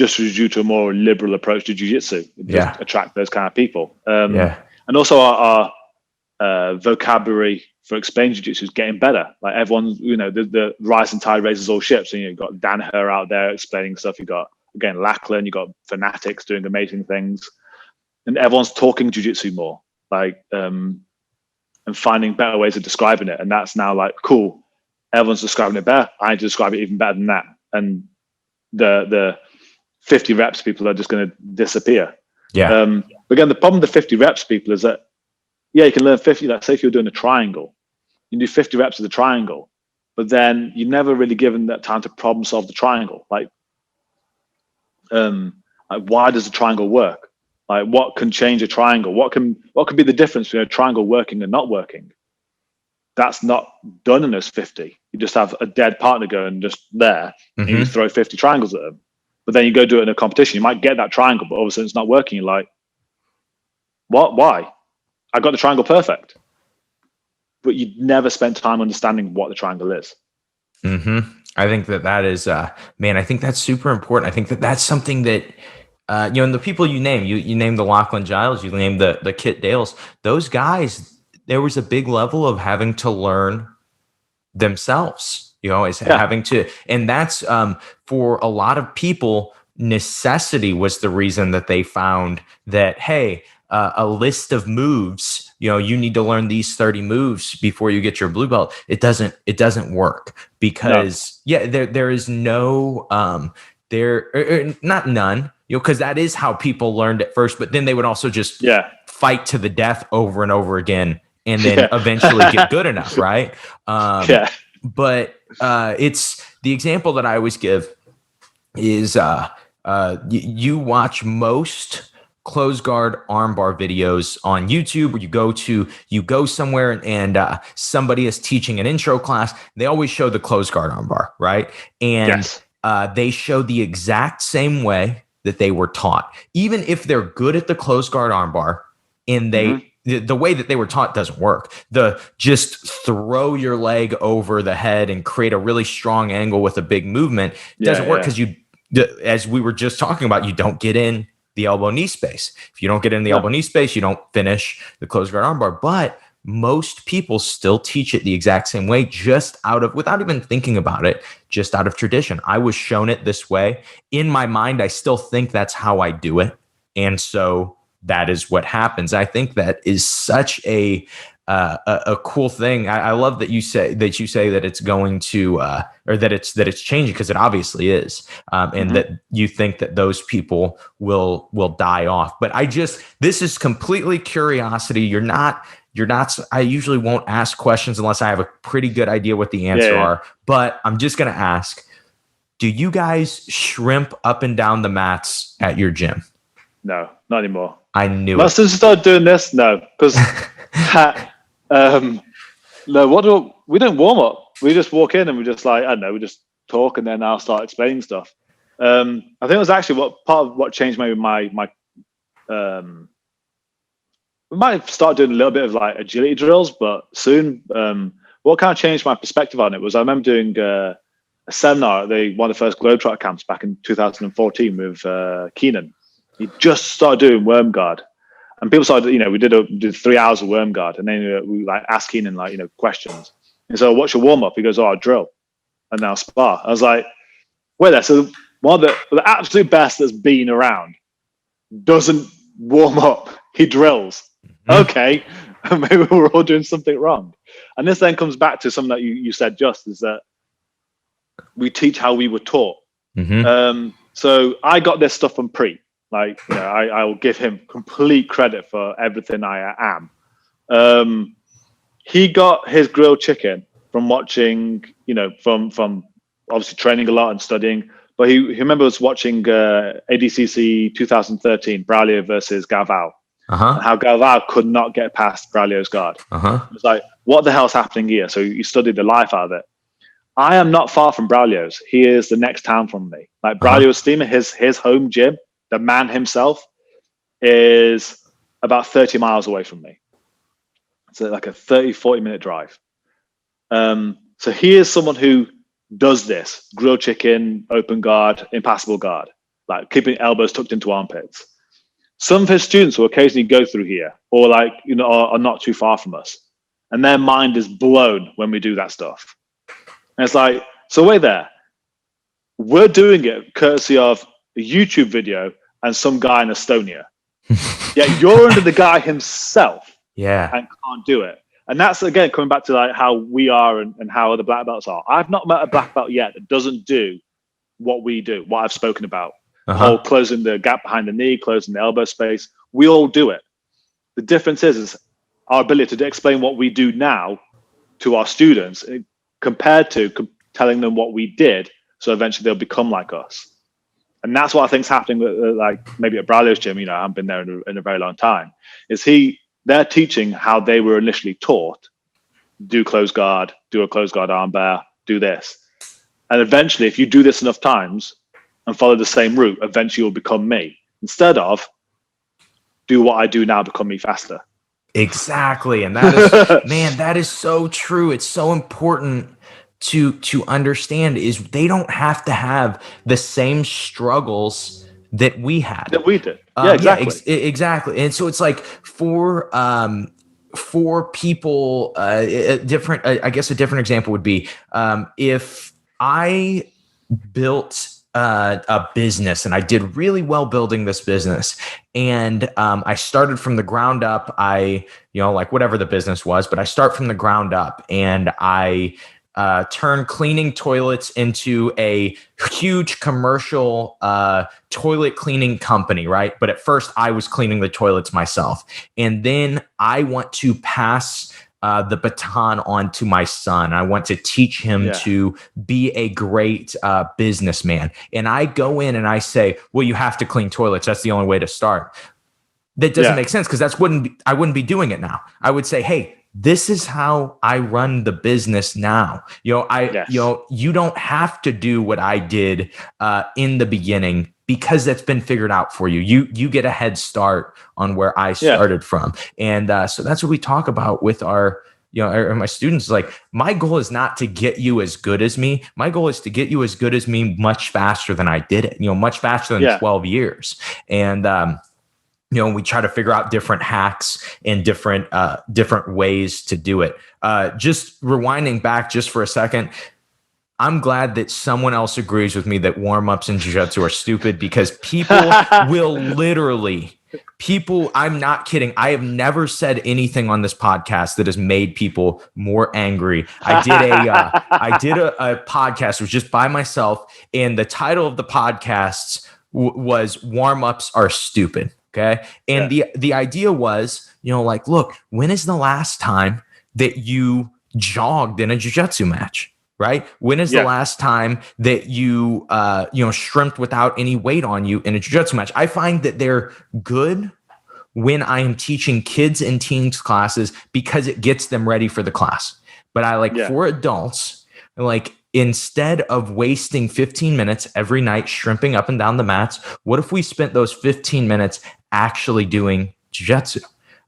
S2: just due to a more liberal approach to jiu-jitsu. It just attract those kind of people. And also our vocabulary for explaining jiu-jitsu is getting better. Like everyone, the rising tide raises all ships. And you've got Danaher out there explaining stuff. You've got, again, Lachlan, you've got fanatics doing amazing things. And everyone's talking jiu-jitsu more, and finding better ways of describing it. And that's now like, cool. Everyone's describing it better. I describe it even better than that. And the 50 reps people are just going to disappear. But again, the problem with the 50 reps people is that, you can learn 50. Let's say if you're doing a triangle, you do 50 reps of the triangle, but then you're never really given that time to problem solve the triangle. Like why does the triangle work? Like what can change a triangle? What can be the difference between a triangle working and not working? That's not done in those 50. You just have a dead partner going just there, and you throw 50 triangles at them. But then you go do it in a competition. You might get that triangle, but all of a sudden it's not working. You're like, what? Why? I got the triangle perfect. But you never spent time understanding what the triangle is.
S1: I think that is, man, I think that's super important. I think that's something that, and the people you name, you named the Lachlan Giles, you named the Kit Dales, those guys, there was a big level of having to learn themselves, having to, and that's for a lot of people, necessity was the reason that they found that, hey, a list of moves, you need to learn these 30 moves before you get your blue belt. It doesn't work because there is no, not none, because that is how people learned at first, but then they would also just fight to the death over and over again. And then eventually get good enough. Right. But it's the example that I always give is, you watch most closed guard armbar videos on YouTube, where you go somewhere and somebody is teaching an intro class. They always show the closed guard armbar, right? And they show the exact same way that they were taught, even if they're good at the closed guard armbar, and the way that they were taught doesn't work. Just throw your leg over the head and create a really strong angle with a big movement doesn't work because as we were just talking about, you don't get in the elbow knee space. If you don't get in the elbow knee space, you don't finish the closed guard armbar. But most people still teach it the exact same way, without even thinking about it, just out of tradition. I was shown it this way. In my mind, I still think that's how I do it. And so that is what happens. I think that is such a cool thing. I love that you say that it's going to, or that it's changing, because it obviously is, and that you think that those people will die off. But this is completely curiosity. You're not. I usually won't ask questions unless I have a pretty good idea what the answer are. But I'm just going to ask: do you guys shrimp up and down the mats at your gym?
S2: No, not anymore.
S1: I knew
S2: it. Since I started doing this, no, because no. We don't warm up. We just walk in and we just we just talk, and then I'll start explaining stuff. I think it was actually part of what changed maybe my we might have started doing a little bit of agility drills, but soon what kind of changed my perspective on it was I remember doing a seminar at one of the first Globetrotter camps back in 2014 with Keenan. He just started doing worm guard, and people started, we did 3 hours of worm guard, and then we asked Keenan questions. And so, what's your warm up? He goes, "Oh, I drill, and now spar." I was like, "Wait there." So one of the absolute best that's been around doesn't warm up; he drills. Okay, maybe we're all doing something wrong. And this then comes back to something that you said, just is that we teach how we were taught. So I got this stuff from Pre. I will give him complete credit for everything I am. He got his grilled chicken from watching, from obviously training a lot and studying. But he remembers watching ADCC 2013, Braulio versus Galvao. And how Galvao could not get past Braulio's guard. It was like, what the hell's happening here? So he studied the life out of it. I am not far from Braulio's. He is the next town from me. Braulio's steamer, his home gym, the man himself, is about 30 miles away from me. It's like a 30, 40-minute drive. So he is someone who does this: grilled chicken, open guard, impassable guard. like keeping elbows tucked into armpits. Some of his students will occasionally go through here, or like, are not too far from us, and their mind is blown when we do that stuff. And it's like, so wait there. We're doing it courtesy of a YouTube video and some guy in Estonia. Yet you're under the guy himself, and can't do it. And that's, again, coming back to like how we are and how other black belts are. I've not met a black belt yet that doesn't do what we do, what I've spoken about. The whole closing the gap behind the knee, closing the elbow space. We all do it. The difference is our ability to explain what we do now to our students compared to telling them what we did, so eventually they'll become like us. And that's what I think is happening with, like maybe at Braulio's gym. I haven't been there in a very long time. They're teaching how they were initially taught: do close guard, do a close guard arm bear, do this. And eventually, if you do this enough times and follow the same route, eventually you'll become me. Instead of do what I do now, become me faster.
S1: Exactly. And that is, man, that is so true. It's so important to understand is they don't have to have the same struggles that we had.
S2: That we did. Yeah, exactly.
S1: Exactly. And so it's like for people, different, I guess a different example would be if I built a business and I did really well building this business, and I started from the ground up. Like whatever the business was, but I start from the ground up, and I turn cleaning toilets into a huge commercial toilet cleaning company, right? But at first I was cleaning the toilets myself. And then I want to pass the baton on to my son. I want to teach him to be a great businessman. And I go in and I say, well, you have to clean toilets. That's the only way to start. That doesn't make sense, because I wouldn't be doing it now. I would say, hey, this is how I run the business now. You don't have to do what I did in the beginning, because that's been figured out for you. You get a head start on where I started from. And so that's what we talk about with my students. Like, my goal is not to get you as good as me. My goal is to get you as good as me much faster than I did it, much faster than 12 years. And, we try to figure out different hacks and different ways to do it. Just rewinding back just for a second, I'm glad that someone else agrees with me that warm-ups in jiu-jitsu are stupid, because people will I'm not kidding. I have never said anything on this podcast that has made people more angry. I did a podcast. It was just by myself, and the title of the podcast was "Warm-ups Are Stupid." Okay. And the idea was, look, when is the last time that you jogged in a jiu-jitsu match, right? When is the last time that you, shrimped without any weight on you in a jiu-jitsu match? I find that they're good when I am teaching kids and teens classes, because it gets them ready for the class. But for adults, instead of wasting 15 minutes every night shrimping up and down the mats, what if we spent those 15 minutes actually doing jiu-jitsu?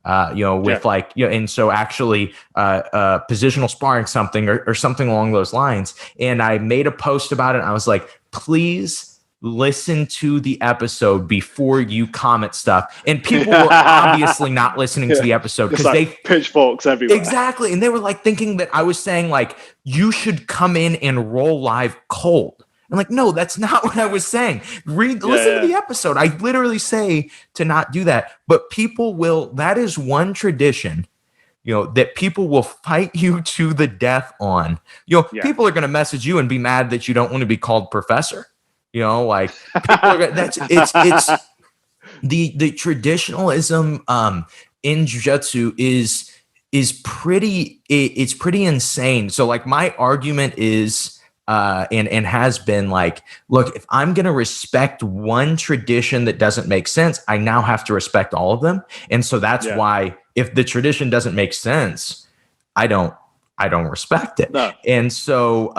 S1: And so actually positional sparring something or something along those lines. And I made a post about it. And I was like, please listen to the episode before you comment stuff. And people were obviously not listening to the episode, because they
S2: pitchforks everywhere.
S1: Exactly. And they were thinking that I was saying you should come in and roll live cold. I'm no, that's not what I was saying. Listen to the episode. I literally say to not do that. But people will. That is one tradition, that people will fight you to the death on. People are going to message you and be mad that you don't want to be called professor. People are it's the traditionalism in jiu-jitsu is pretty insane. So my argument is and has been look, if I'm going to respect one tradition that doesn't make sense, I now have to respect all of them. And so that's why if the tradition doesn't make sense, I don't respect it.
S2: No.
S1: And so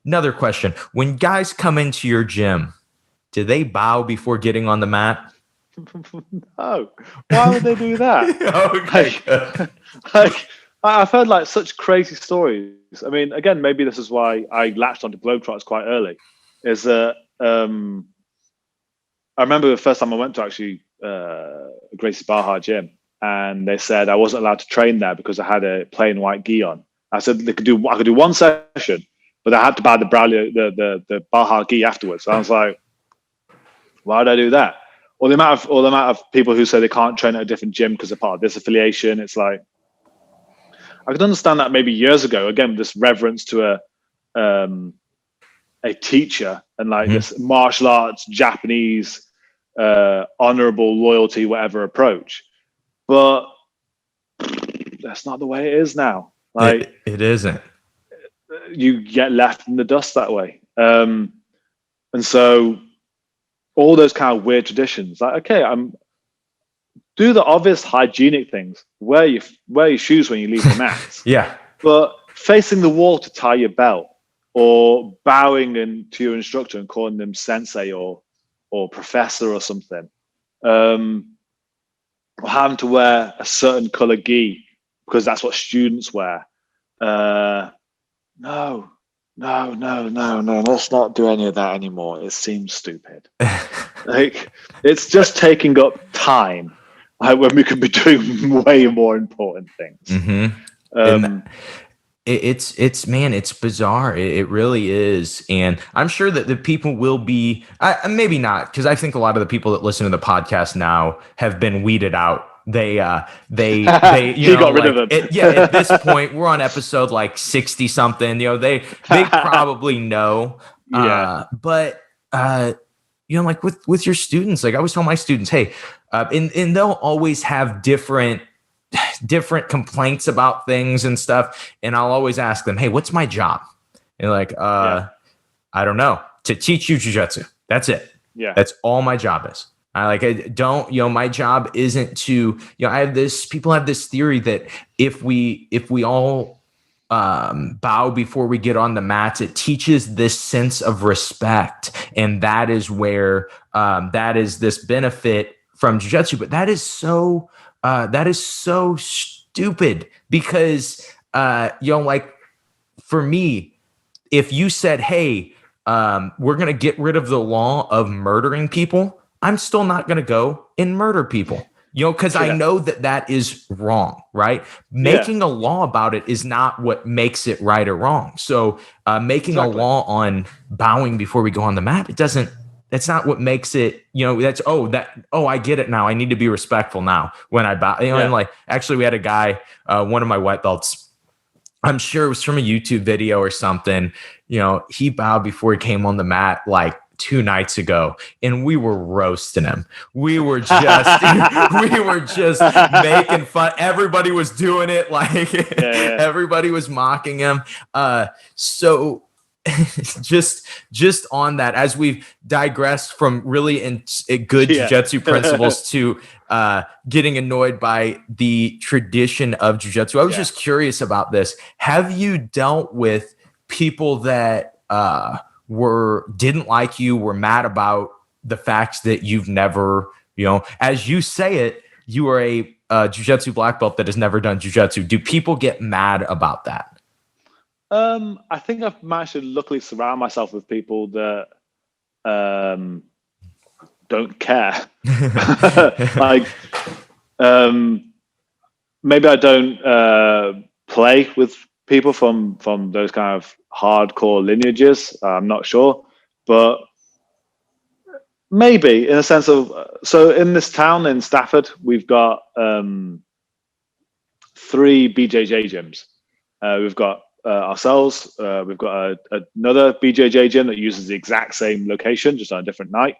S1: another question, when guys come into your gym, do they bow before getting on the mat?
S2: No. Why would they do that?
S1: Okay.
S2: I've heard such crazy stories. I mean, again, maybe this is why I latched onto Globetrotters quite early. Is that I remember the first time I went to actually Gracie Barra gym, and they said I wasn't allowed to train there because I had a plain white gi on. I said I could do one session, but I had to buy the Baja gi afterwards. So I was like, why did I do that? Or the amount of people who say they can't train at a different gym because they're part of this affiliation. It's like, I could understand that maybe years ago. Again, this reverence to a teacher and like this martial arts, Japanese, honorable loyalty, whatever approach. But that's not the way it is now. Like
S1: it isn't.
S2: You get left in the dust that way. And so all those kind of weird traditions, like, okay, do the obvious hygienic things. Wear your shoes when you leave the mats.
S1: Yeah.
S2: But facing the wall to tie your belt, or bowing to your instructor and calling them sensei or professor or something, or having to wear a certain color gi because that's what students wear. No. Let's not do any of that anymore. It seems stupid. Like, it's just taking up time when we could be doing way more important things.
S1: It's bizarre. It really is. And I'm sure that the people will be, maybe not, because I think a lot of the people that listen to the podcast now have been weeded out. They got
S2: rid of them.
S1: At this point, we're on episode like 60 something. They probably know. But like with your students, like I always tell my students, hey, and they'll always have different complaints about things and stuff. And I'll always ask them, hey, what's my job? And like, I don't know, to teach you jiu-jitsu. That's it.
S2: Yeah.
S1: That's all my job is. My job isn't to, people have this theory that if we all bow before we get on the mats, it teaches this sense of respect. And that is where, that is this benefit from jiu-jitsu. But that is so stupid because, like for me, if you said, hey, we're going to get rid of the law of murdering people, I'm still not going to go and murder people, because I know that is wrong, right? Making a law about it is not what makes it right or wrong. So making a law on bowing before we go on the mat, that's not what makes it, I get it now. I need to be respectful now when I bow. And like, actually we had a guy, one of my white belts, I'm sure it was from a YouTube video or something, he bowed before he came on the mat like 2 nights ago, and we were roasting him. We were just making fun. Everybody was doing it. Like everybody was mocking him. So just on that, as we've digressed from really good jiu-jitsu principles to getting annoyed by the tradition of jiu-jitsu, I was just curious about this. Have you dealt with people that didn't like you, were mad about the fact that you've never, as you say it, you are a jiu-jitsu black belt that has never done jiu-jitsu? Do people get mad about that?
S2: I think I've managed to luckily surround myself with people that don't care. Like, maybe I don't play with people from those kind of hardcore lineages. I'm not sure, but maybe in a sense of, so in this town in Stafford, we've got 3 BJJ gyms. We've got ourselves. We've got another BJJ gym that uses the exact same location, just on a different night.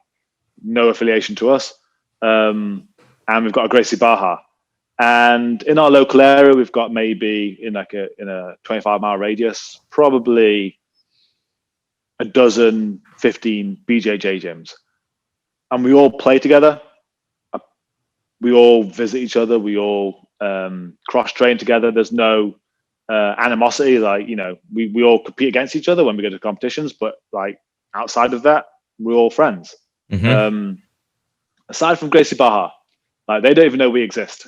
S2: No affiliation to us. And we've got a Gracie Barra. And in our local area, we've got maybe in a 25-mile radius, probably a dozen, 15 BJJ gyms. And we all play together. We all visit each other. We all cross-train together. There's no animosity. Like, we all compete against each other when we go to competitions. But like outside of that, we're all friends. Aside from Gracie Barra, like they don't even know we exist.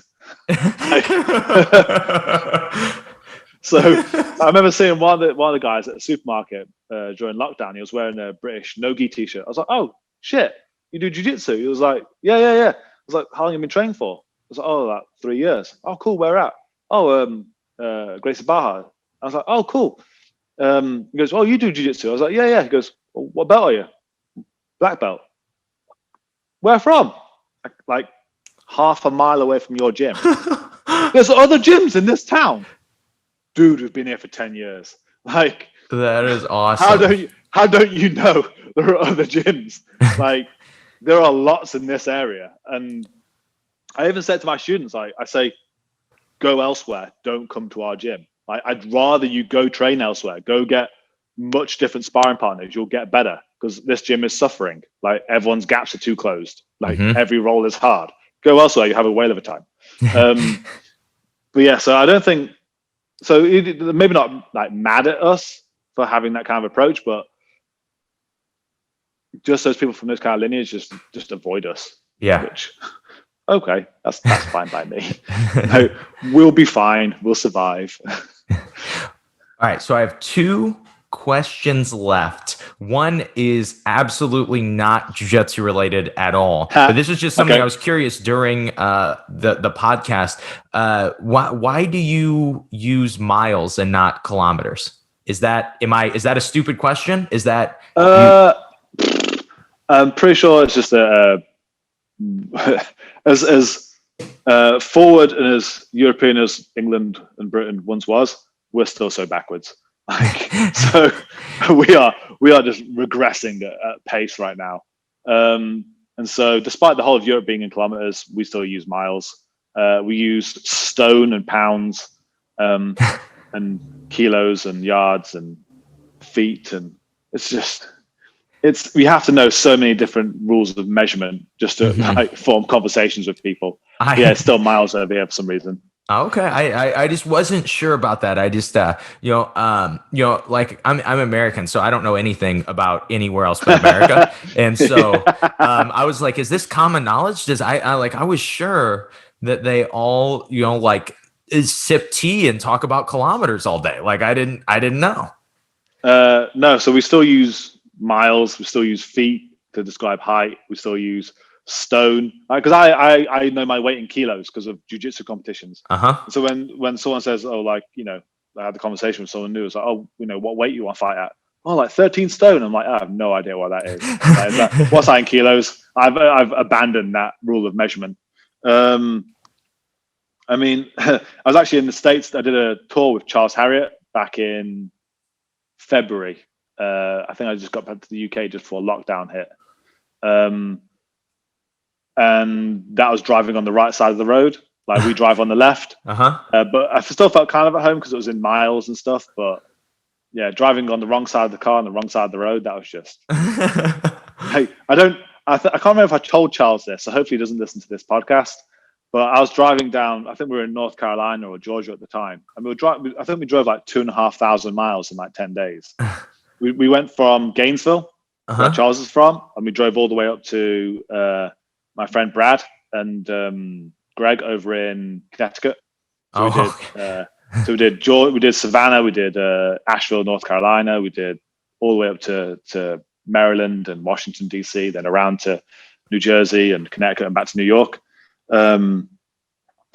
S2: So I remember seeing one of the guys at the supermarket during lockdown. He was wearing a British no-gi t-shirt. I was like, oh shit, you do jiu-jitsu? He was like, yeah. I was like, how long have you been training for? I was like, oh, like 3 years. Oh, cool. Where at? Oh, Gracie Baja. I was like, oh, cool. He goes, oh, you do jiu-jitsu? I was like, yeah. He goes, well, what belt are you? Black belt. Where from? Like half a mile away from your gym. There's other gyms in this town. Dude, we've been here for 10 years. Like,
S1: that is awesome.
S2: How don't you know there are other gyms? Like, there are lots in this area. And I even said to my students, I say, go elsewhere. Don't come to our gym. Like, I'd rather you go train elsewhere. Go get much different sparring partners. You'll get better because this gym is suffering. Like, everyone's gaps are too closed. Like, every roll is hard. Go elsewhere. You have a whale of a time. But yeah, so I don't think, so maybe not like mad at us for having that kind of approach, but just those people from this kind of lineage just avoid us.
S1: Yeah.
S2: Which, okay, that's fine by me. No, we'll be fine. We'll survive.
S1: All right. So I have 2 questions left. One is absolutely not jiu-jitsu related at all. But this is just something I was curious during the podcast. Why do you use miles and not kilometers? Is that a stupid question? Is that
S2: I'm pretty sure it's just as forward and as European as England and Britain once was, we're still so backwards. Like, so we are just regressing at pace right now. And so despite the whole of Europe being in kilometers, we still use miles. We use stone and pounds, and kilos and yards and feet. And we have to know so many different rules of measurement just to like form conversations with people. It's still miles over here for some reason.
S1: Okay, I just wasn't sure about that. I just like I'm American, so I don't know anything about anywhere else but America, and so I was like, is this common knowledge? I was sure that they all like sip tea and talk about kilometers all day. Like I didn't know.
S2: No, so we still use miles. We still use feet to describe height. We still use stone, because I know my weight in kilos because of jiu-jitsu competitions. So when someone says, oh, like, I had the conversation with someone new, it's like, oh, what weight you want to fight at? Oh, like 13 stone. I'm like, I have no idea what that is. What's that in kilos? I've abandoned that rule of measurement. I mean, I was actually in the States. I did a tour with Charles Harriott back in February. I think I just got back to the UK just before lockdown hit. And that was driving on the right side of the road. Like, we drive on the left. But I still felt kind of at home because it was in miles and stuff. But yeah, driving on the wrong side of the car on the wrong side of the road, that was just. Hey, I can't remember if I told Charles this, so hopefully he doesn't listen to this podcast. But I was driving down, I think we were in North Carolina or Georgia at the time. And I think we drove like 2,500 miles in like 10 days. We went from Gainesville, where Charles is from, and we drove all the way up to my friend Brad and Greg over in Connecticut. So we did Savannah, we did Asheville, North Carolina, we did all the way up to Maryland and Washington DC, then around to New Jersey and Connecticut and back to New York. I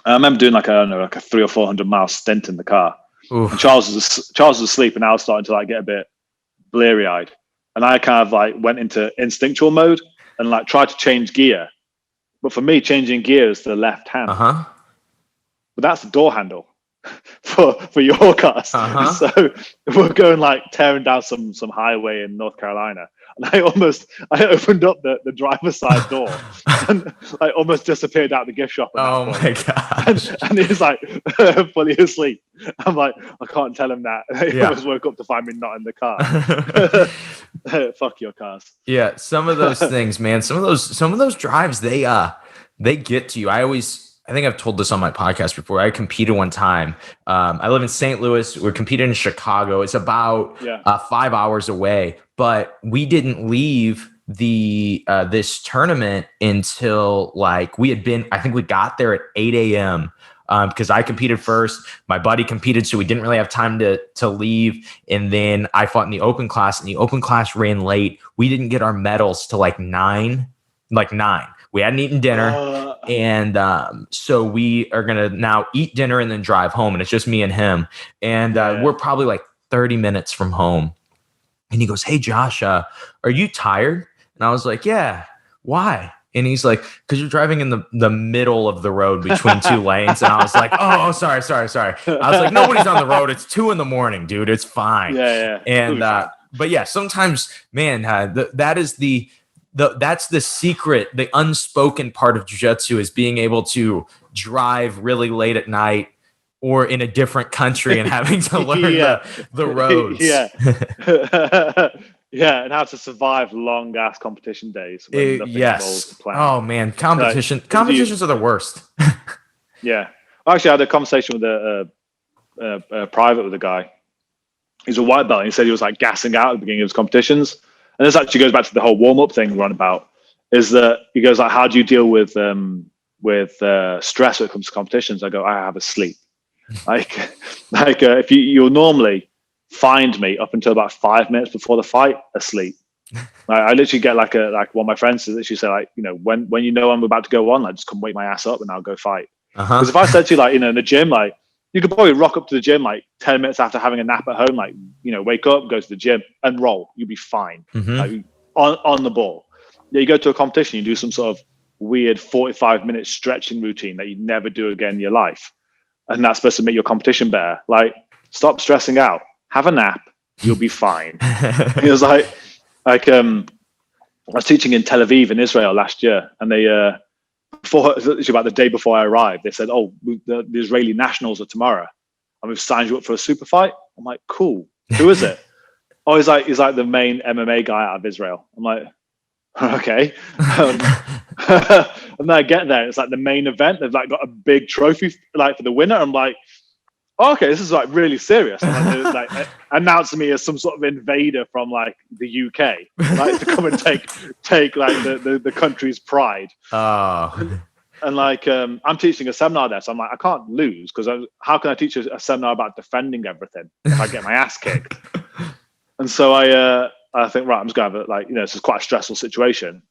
S2: remember doing like a 300 or 400 mile stint in the car. And Charles was asleep, and I was starting to like get a bit bleary eyed, and I kind of like went into instinctual mode and like tried to change gear. But for me, changing gear is the left hand. But that's the door handle for your cars. So we're going like tearing down some highway in North Carolina. And I opened up the driver's side door and I almost disappeared out the gift shop.
S1: Oh my gosh.
S2: And he's like fully asleep. I'm like, I can't tell him that. He almost woke up to find me not in the car. Fuck your cars.
S1: Yeah, some of those things, man. Some of those drives, they get to you. I think I've told this on my podcast before. I competed one time. I live in St. Louis. We're competing in Chicago. It's about 5 hours away, but we didn't leave this tournament until like I think we got there at 8 a.m. Because I competed first. My buddy competed, so we didn't really have time to leave. And then I fought in the open class, and the open class ran late. We didn't get our medals till like 9. like 9. We hadn't eaten dinner. And so we are going to now eat dinner and then drive home. And it's just me and him. And we're probably like 30 minutes from home. And he goes, "Hey, Josh, are you tired?" And I was like, "Yeah, why?" And he's like, "Because you're driving in the middle of the road between 2 lanes." And I was like, "Oh, sorry. I was like, nobody's on the road. It's 2 a.m, dude. It's fine."
S2: Yeah.
S1: And, but yeah, sometimes, man, that is that's the secret, the unspoken part of jiu-jitsu is being able to drive really late at night or in a different country and having to learn the roads.
S2: Yeah, and how to survive long ass competition days. When
S1: Yes. Oh man, competitions are the worst.
S2: Yeah. Actually, I had a conversation with a private with a guy. He's a white belt. And he said he was like gassing out at the beginning of his competitions. And this actually goes back to the whole warm up thing we're on about. Is that he goes like, "How do you deal with stress when it comes to competitions?" I go, "I have a sleep." If you'll normally find me up until about 5 minutes before the fight asleep. I literally get like one of my friends to literally say like, when you know I'm about to go on, like just come wake my ass up and I'll go fight. Because if I said to you like, in the gym, like you could probably rock up to the gym like 10 minutes after having a nap at home, like, wake up, go to the gym and roll, you'll be fine. Like, on the ball. Yeah, you go to a competition, you do some sort of weird 45-minute stretching routine that you never do again in your life. And that's supposed to make your competition better. Like, stop stressing out. Have a nap. You'll be fine. It was like I was teaching in Tel Aviv in Israel last year, and they about the day before I arrived, they said, "Oh, the Israeli nationals are tomorrow, and we've signed you up for a super fight." I'm like, "Cool. Who is it?" "Oh, he's like the main MMA guy out of Israel." I'm like, "Okay." And then I get there, it's like the main event. They've like got a big trophy like for the winner. I'm like, "Oh, okay, this is like really serious." And like announcing me as some sort of invader from like the UK, like to come and take like the country's pride. And like I'm teaching a seminar there, so I'm like, I can't lose because how can I teach a seminar about defending everything if I get my ass kicked? And so I think, right, I'm just gonna have this is quite a stressful situation.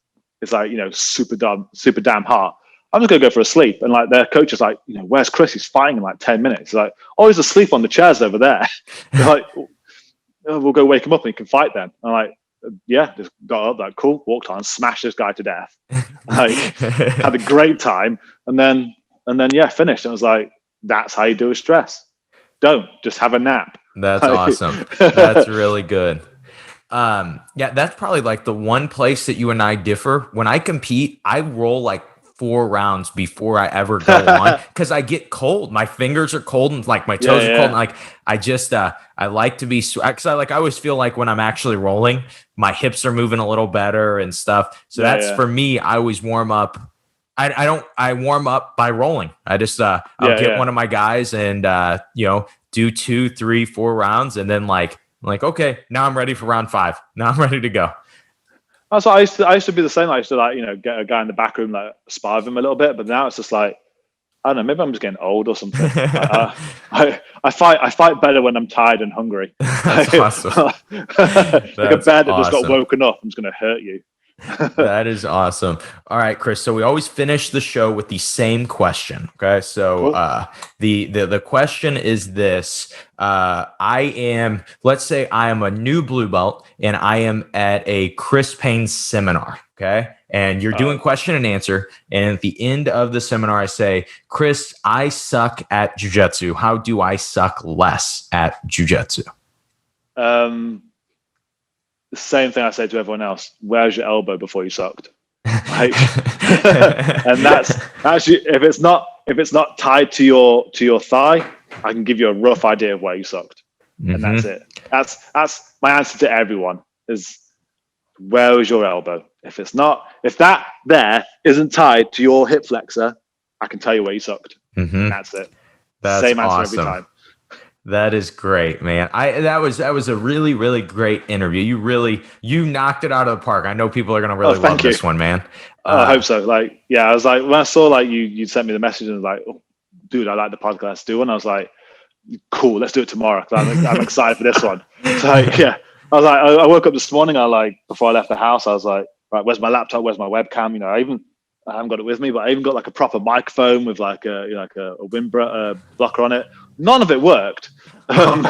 S2: It's like, super damn hard. I'm just gonna go for a sleep. And like their coach is like, "Where's Chris? He's fighting in like 10 minutes." He's like, "Oh, he's asleep on the chairs over there." They're like, "Oh, we'll go wake him up and he can fight then." I'm like, "Yeah," just got up, like cool, walked on, smashed this guy to death. Like had a great time, and then finished. And I was like, that's how you deal with stress. Don't just have a nap.
S1: That's awesome. That's really good. That's probably like the one place that you and I differ. When I compete, I roll like 4 rounds before I ever go on because I get cold. My fingers are cold and like my toes are cold. And like I just I like to be because I always feel like when I'm actually rolling, my hips are moving a little better and stuff. So for me. I always warm up. I warm up by rolling. I just I'll get one of my guys and do 2, 3, 4 rounds and then like okay, now I'm ready for round 5. Now I'm ready to go.
S2: So I used to be the same. I used to get a guy in the back room, like spar with him a little bit, but now it's just like, I don't know, maybe I'm just getting old or something. I fight better when I'm tired and hungry.
S1: That's awesome.
S2: Like a bear that just got woken up, I'm just going to hurt you.
S1: That is awesome. All right, Chris. So we always finish the show with the same question. Okay. So cool. The question is this. Let's say I am a new blue belt and I am at a Chris Payne seminar. Okay. And you're doing question and answer. And at the end of the seminar, I say, "Chris, I suck at jiu-jitsu. How do I suck less at jiu-jitsu?"
S2: The same thing I say to everyone else: where's your elbow before you sucked? Like, and that's actually if it's not tied to your thigh, I can give you a rough idea of where you sucked, and that's it. That's my answer to everyone: is where is your elbow? If that there isn't tied to your hip flexor, I can tell you where you sucked. That's it.
S1: That's
S2: same answer
S1: awesome.
S2: every time.
S1: That is great, man. That was a really, really great interview. You knocked it out of the park. I know people are going to really love this one, man.
S2: I hope so. Like, I was like, when I saw like you sent me the message and was like, "Oh, dude, I like the podcast. Let's do one." I was like, "Cool, let's do it tomorrow." I'm excited for this one. So I was like, I woke up this morning. Before I left the house, I was like, right, where's my laptop? Where's my webcam? You know, I haven't got it with me, but I even got like a proper microphone with like a wind blocker on it. None of it worked. So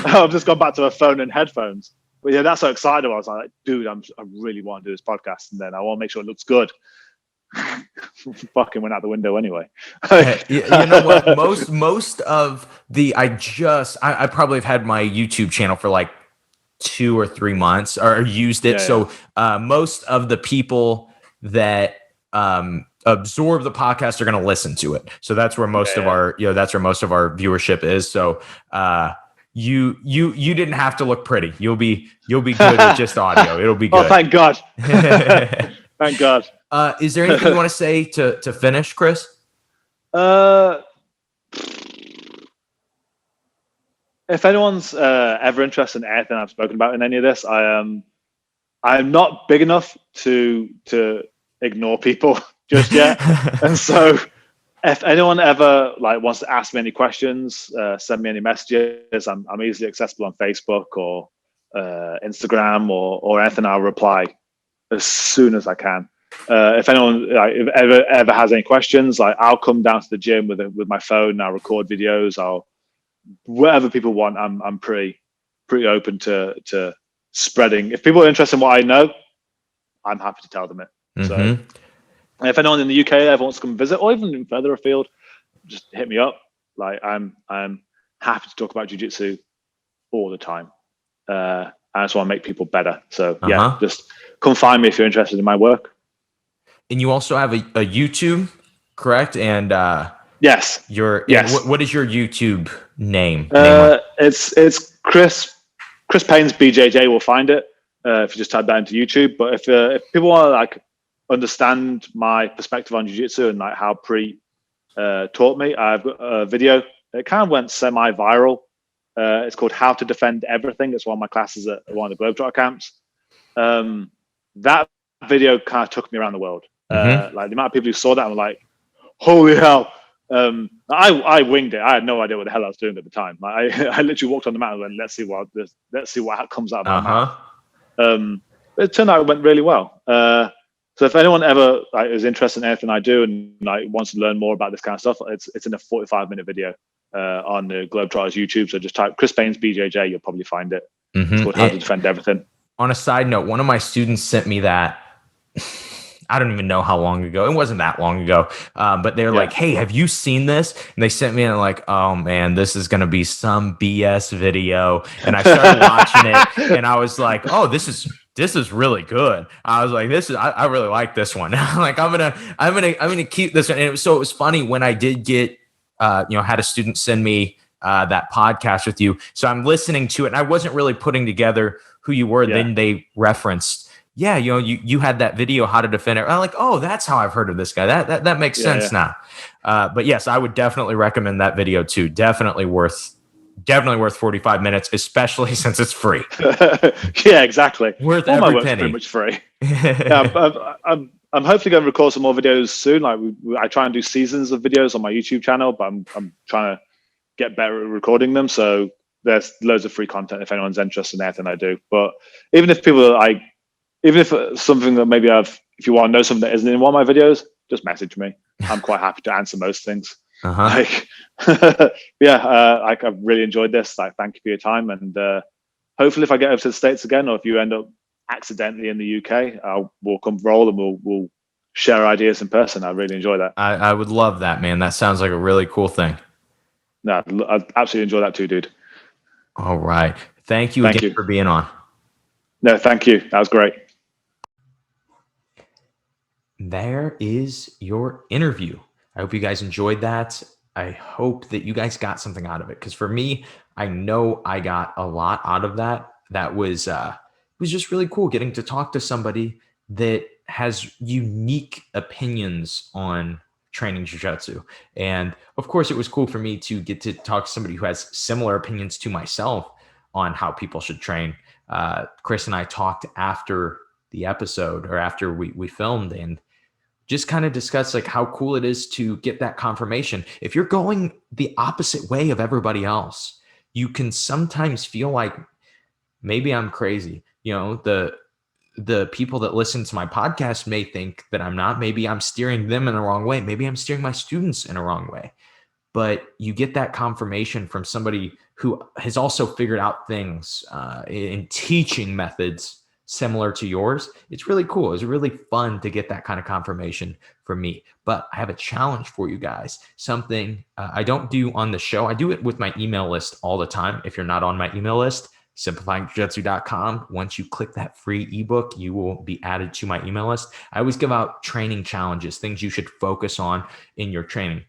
S2: I've just gone back to a phone and headphones. But yeah, that's so excited. I was like, dude, I really want to do this podcast, and then I want to make sure it looks good. Fucking went out the window anyway.
S1: You know what? Most of the I probably have had my YouTube channel for like 2 or 3 months or used it.
S2: Yeah,
S1: so most of the people that absorb the podcast are going to listen to it. So that's where most of our that's where most of our viewership is. So you didn't have to look pretty. You'll be good with just audio. It'll be good.
S2: Oh, thank God. Thank God.
S1: Is there anything you want to say to finish, Chris?
S2: If anyone's ever interested in anything I've spoken about in any of this, I'm not big enough to ignore people just yet. And so if anyone ever like wants to ask me any questions, send me any messages. I'm easily accessible on Facebook or Instagram or anything. I'll reply as soon as I can. If anyone if ever has any questions, like I'll come down to the gym with my phone. I'll record videos. Whatever people want. I'm pretty open to spreading. If people are interested in what I know, I'm happy to tell them it. So if anyone in the UK ever wants to come visit, or even further afield, just hit me up. Like I'm happy to talk about jiu-jitsu all the time. I just want to make people better. So yeah, just come find me if you're interested in my work.
S1: And you also have a YouTube, correct? And
S2: yes.
S1: What is your YouTube name?
S2: It's Chris Payne's BJJ. Will find it if you just type that into YouTube. But if people want to like understand my perspective on jiu-jitsu and like how Pre taught me, I've got a video. It kind of went semi-viral. It's called "How to Defend Everything." It's one of my classes at one of the Globetrotter camps. That video kind of took me around the world. Like the amount of people who saw that, I'm like, holy hell. I winged it. I had no idea what the hell I was doing at the time. Like, I literally walked on the mat and went, let's see what comes out of my mouth. It turned out it went really well. So if anyone ever like is interested in anything I do and like wants to learn more about this kind of stuff, it's in a 45-minute video on the Globetrotters YouTube. So just type Chris Payne's BJJ, you'll probably find it. It's called How to Defend Everything. On
S1: a side note, one of my students sent me that. I don't even know how long ago. It wasn't that long ago. But they're like, hey, have you seen this? And they sent me and like, oh man, this is going to be some BS video. And I started watching it and I was like, oh, this is really good. I was like, I really like this one. Like, I'm going to keep this one. And it was funny when I did get, had a student send me that podcast with you. So I'm listening to it and I wasn't really putting together who you were. Then they referenced, you had that video, How to Defend It. I'm like, oh, that's how I've heard of this guy. That makes sense now. But yes, I would definitely recommend that video too. Definitely worth 45 minutes, especially since it's free.
S2: Yeah, exactly.
S1: Worth
S2: all
S1: every
S2: my work's
S1: penny.
S2: Pretty much free. I'm hopefully going to record some more videos soon. Like I try and do seasons of videos on my YouTube channel, but I'm trying to get better at recording them. So there's loads of free content if anyone's interested in anything I do. But even if something that maybe if you want to know something that isn't in one of my videos, just message me. I'm quite happy to answer most things. Like, like I've really enjoyed this. Like, thank you for your time. And hopefully if I get over to the States again, or if you end up accidentally in the UK, we'll come roll and we'll share ideas in person. I really enjoy that.
S1: I would love that, man. That sounds like a really cool thing.
S2: No, I absolutely enjoy that too, dude.
S1: All right. Thank you again for being on.
S2: No, thank you. That was great.
S1: There is your interview. I hope you guys enjoyed that. I hope that you guys got something out of it. Because for me, I know I got a lot out of that. That was just really cool getting to talk to somebody that has unique opinions on training jiu-jitsu. And of course, it was cool for me to get to talk to somebody who has similar opinions to myself on how people should train. Chris and I talked after the episode, or after we filmed, and just kind of discuss like how cool it is to get that confirmation. If you're going the opposite way of everybody else, you can sometimes feel like maybe I'm crazy. the people that listen to my podcast may think that I'm not. Maybe I'm steering them in the wrong way. Maybe I'm steering my students in a wrong way. But you get that confirmation from somebody who has also figured out things in teaching methods similar to yours. It's really cool. It's really fun to get that kind of confirmation from me. But I have a challenge for you guys. Something I don't do on the show. I do it with my email list all the time. If you're not on my email list, simplifyingjujitsu.com. Once you click that free ebook, you will be added to my email list. I always give out training challenges, things you should focus on in your training.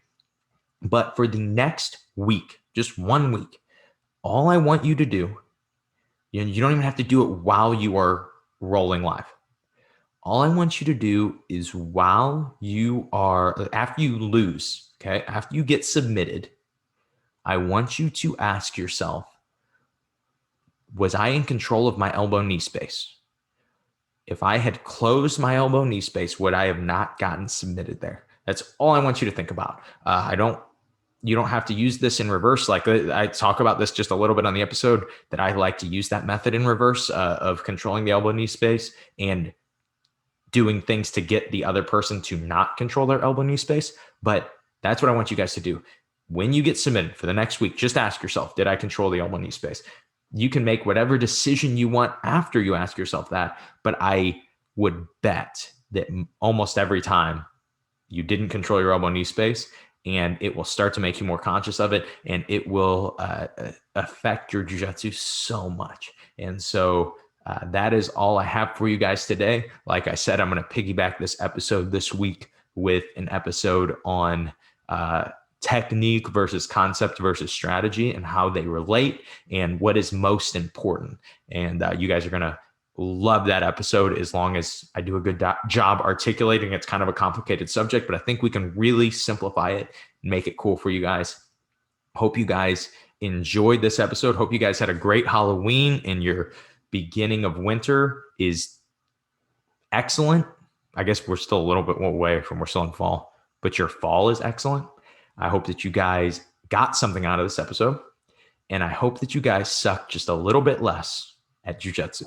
S1: But for the next week, just 1 week, all I want you to do, you don't even have to do it while you are rolling live. All I want you to do is while you are, after you lose, okay, after you get submitted, I want you to ask yourself, was I in control of my elbow knee space? If I had closed my elbow knee space, would I have not gotten submitted there? That's all I want you to think about. You don't have to use this in reverse. Like I talk about this just a little bit on the episode, that I like to use that method in reverse of controlling the elbow knee space and doing things to get the other person to not control their elbow knee space. But that's what I want you guys to do. When you get submitted for the next week, just ask yourself, did I control the elbow knee space? You can make whatever decision you want after you ask yourself that. But I would bet that almost every time you didn't control your elbow knee space, and it will start to make you more conscious of it, and it will affect your jiu-jitsu so much. And so that is all I have for you guys today. Like I said, I'm going to piggyback this episode this week with an episode on technique versus concept versus strategy and how they relate and what is most important. And you guys are going to love that episode, as long as I do a good job articulating. It's kind of a complicated subject, but I think we can really simplify it and make it cool for you guys. Hope you guys enjoyed this episode. Hope you guys had a great Halloween, and your beginning of winter is excellent. I guess we're still a little bit away from, we're still in fall, but your fall is excellent. I hope that you guys got something out of this episode, and I hope that you guys suck just a little bit less at jiu-jitsu.